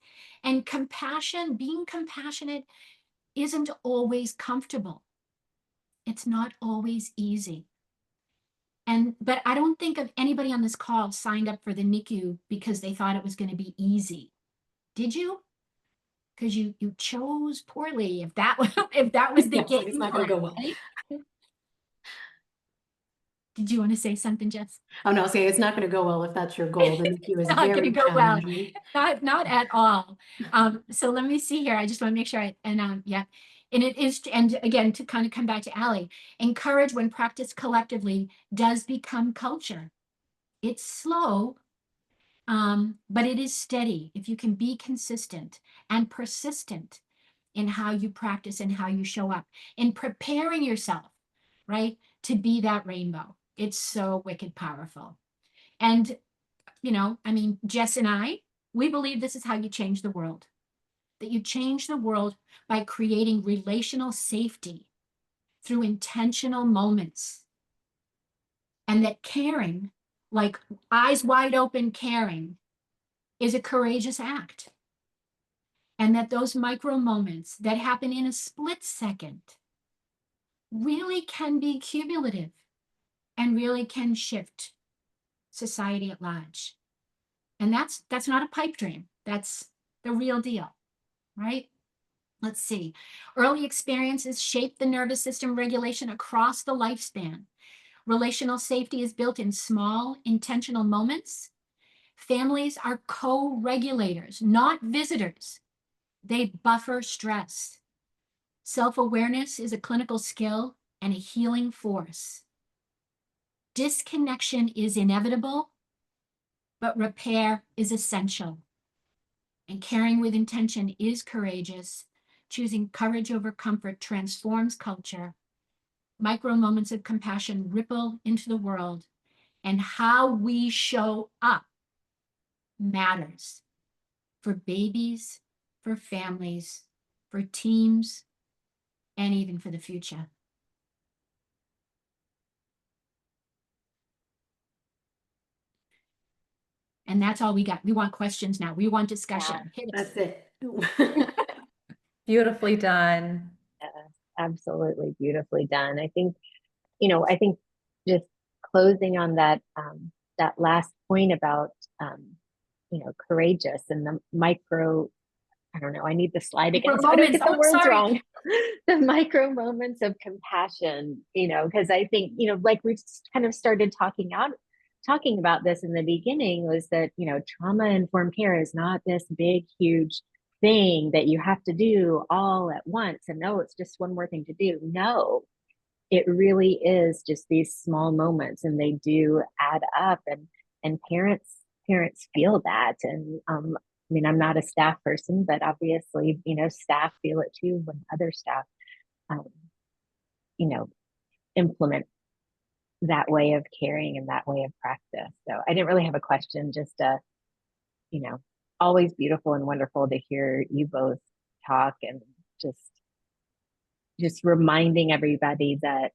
And compassion, being compassionate, isn't always comfortable. It's not always easy. But I don't think of anybody on this call signed up for the NICU because they thought it was going to be easy. Did you? Because you chose poorly. If that was the Yes, game, it's not going to go well. right? Did you want to say something, Jess? Oh no, say it's not going to go well if that's your goal. The NICU is Not going to very go well. challenging. Not at all. So let me see here. I just want to make sure yeah. And it is, and again, to kind of come back to Allie, encourage when practiced collectively does become culture. It's slow, but it is steady. If you can be consistent and persistent in how you practice and how you show up, in preparing yourself, right, to be that rainbow. It's so wicked powerful. And, you know, I mean, Jess and I, we believe this is how you change the world, that you change the world by creating relational safety through intentional moments. And that caring, like eyes wide open caring, is a courageous act. And that those micro moments that happen in a split second really can be cumulative and really can shift society at large. And that's not a pipe dream. That's the real deal, right? Let's see. Early experiences shape the nervous system regulation across the lifespan. Relational safety is built in small, intentional moments. Families are co-regulators, not visitors. They buffer stress. Self-awareness is a clinical skill and a healing force. Disconnection is inevitable, but repair is essential. And caring with intention is courageous. Choosing courage over comfort transforms culture. Micro moments of compassion ripple into the world, and how we show up matters for babies, for families, for teams, and even for the future. And that's all we got. We want questions now. We want discussion. That's it. Beautifully done. Absolutely beautifully done. I think, I think just closing on that, that last point about, courageous and the micro, I don't know, I need the slide again so I don't get the words wrong. The micro moments of compassion, because I think, like we've kind of started talking about this in the beginning, was that, trauma-informed care is not this big, huge thing that you have to do all at once, and no, it's just one more thing to do. No, it really is just these small moments, and they do add up, and parents feel that. And I mean, I'm not a staff person, but obviously, staff feel it too when other staff um, implement that way of caring and that way of practice. So I didn't really have a question, just always beautiful and wonderful to hear you both talk, and just reminding everybody that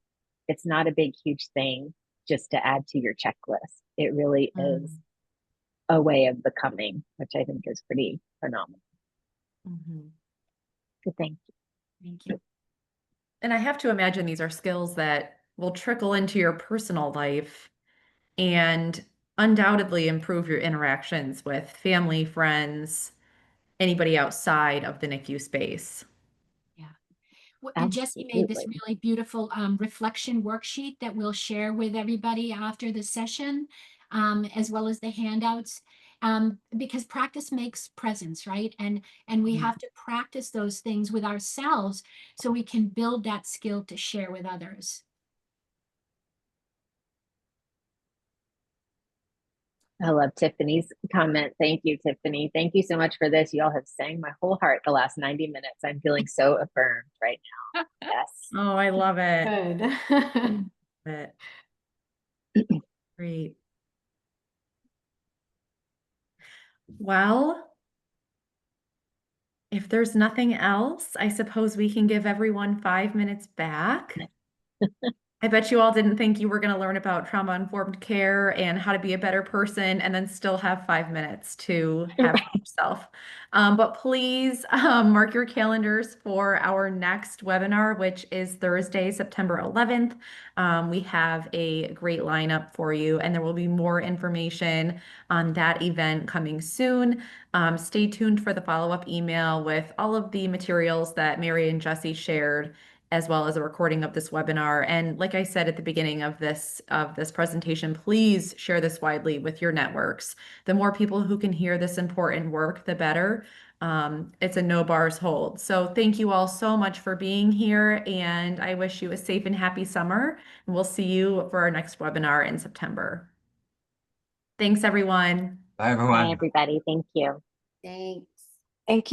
it's not a big, huge thing just to add to your checklist. It really is a way of becoming, which I think is pretty phenomenal. So thank you. Thank you. And I have to imagine these are skills that will trickle into your personal life and undoubtedly improve your interactions with family, friends, anybody outside of the NICU space. And Jessi made this really beautiful reflection worksheet that we'll share with everybody after the session, as well as the handouts, because practice makes presence, right? And we have to practice those things with ourselves so we can build that skill to share with others. I love Tiffany's comment. Thank you, Tiffany. Thank you so much for this. You all have sang my whole heart the last 90 minutes. I'm feeling so affirmed right now. Yes. Oh, I love it. Good. Great. Well, if there's nothing else, I suppose we can give everyone 5 minutes back. I bet you all didn't think you were going to learn about trauma-informed care and how to be a better person and then still have 5 minutes to have for yourself. But please mark your calendars for our next webinar, which is Thursday, September 11th. We have a great lineup for you, and there will be more information on that event coming soon. Stay tuned for the follow-up email with all of the materials that Mary and Jessi shared, as well as a recording of this webinar. And like I said at the beginning of this presentation, please share this widely with your networks. The more people who can hear this important work, the better. It's a no bars hold. So thank you all so much for being here, and I wish you a safe and happy summer. And we'll see you for our next webinar in September. Thanks, everyone. Bye, everyone. Bye, everybody. Thank you. Thanks. Thank you.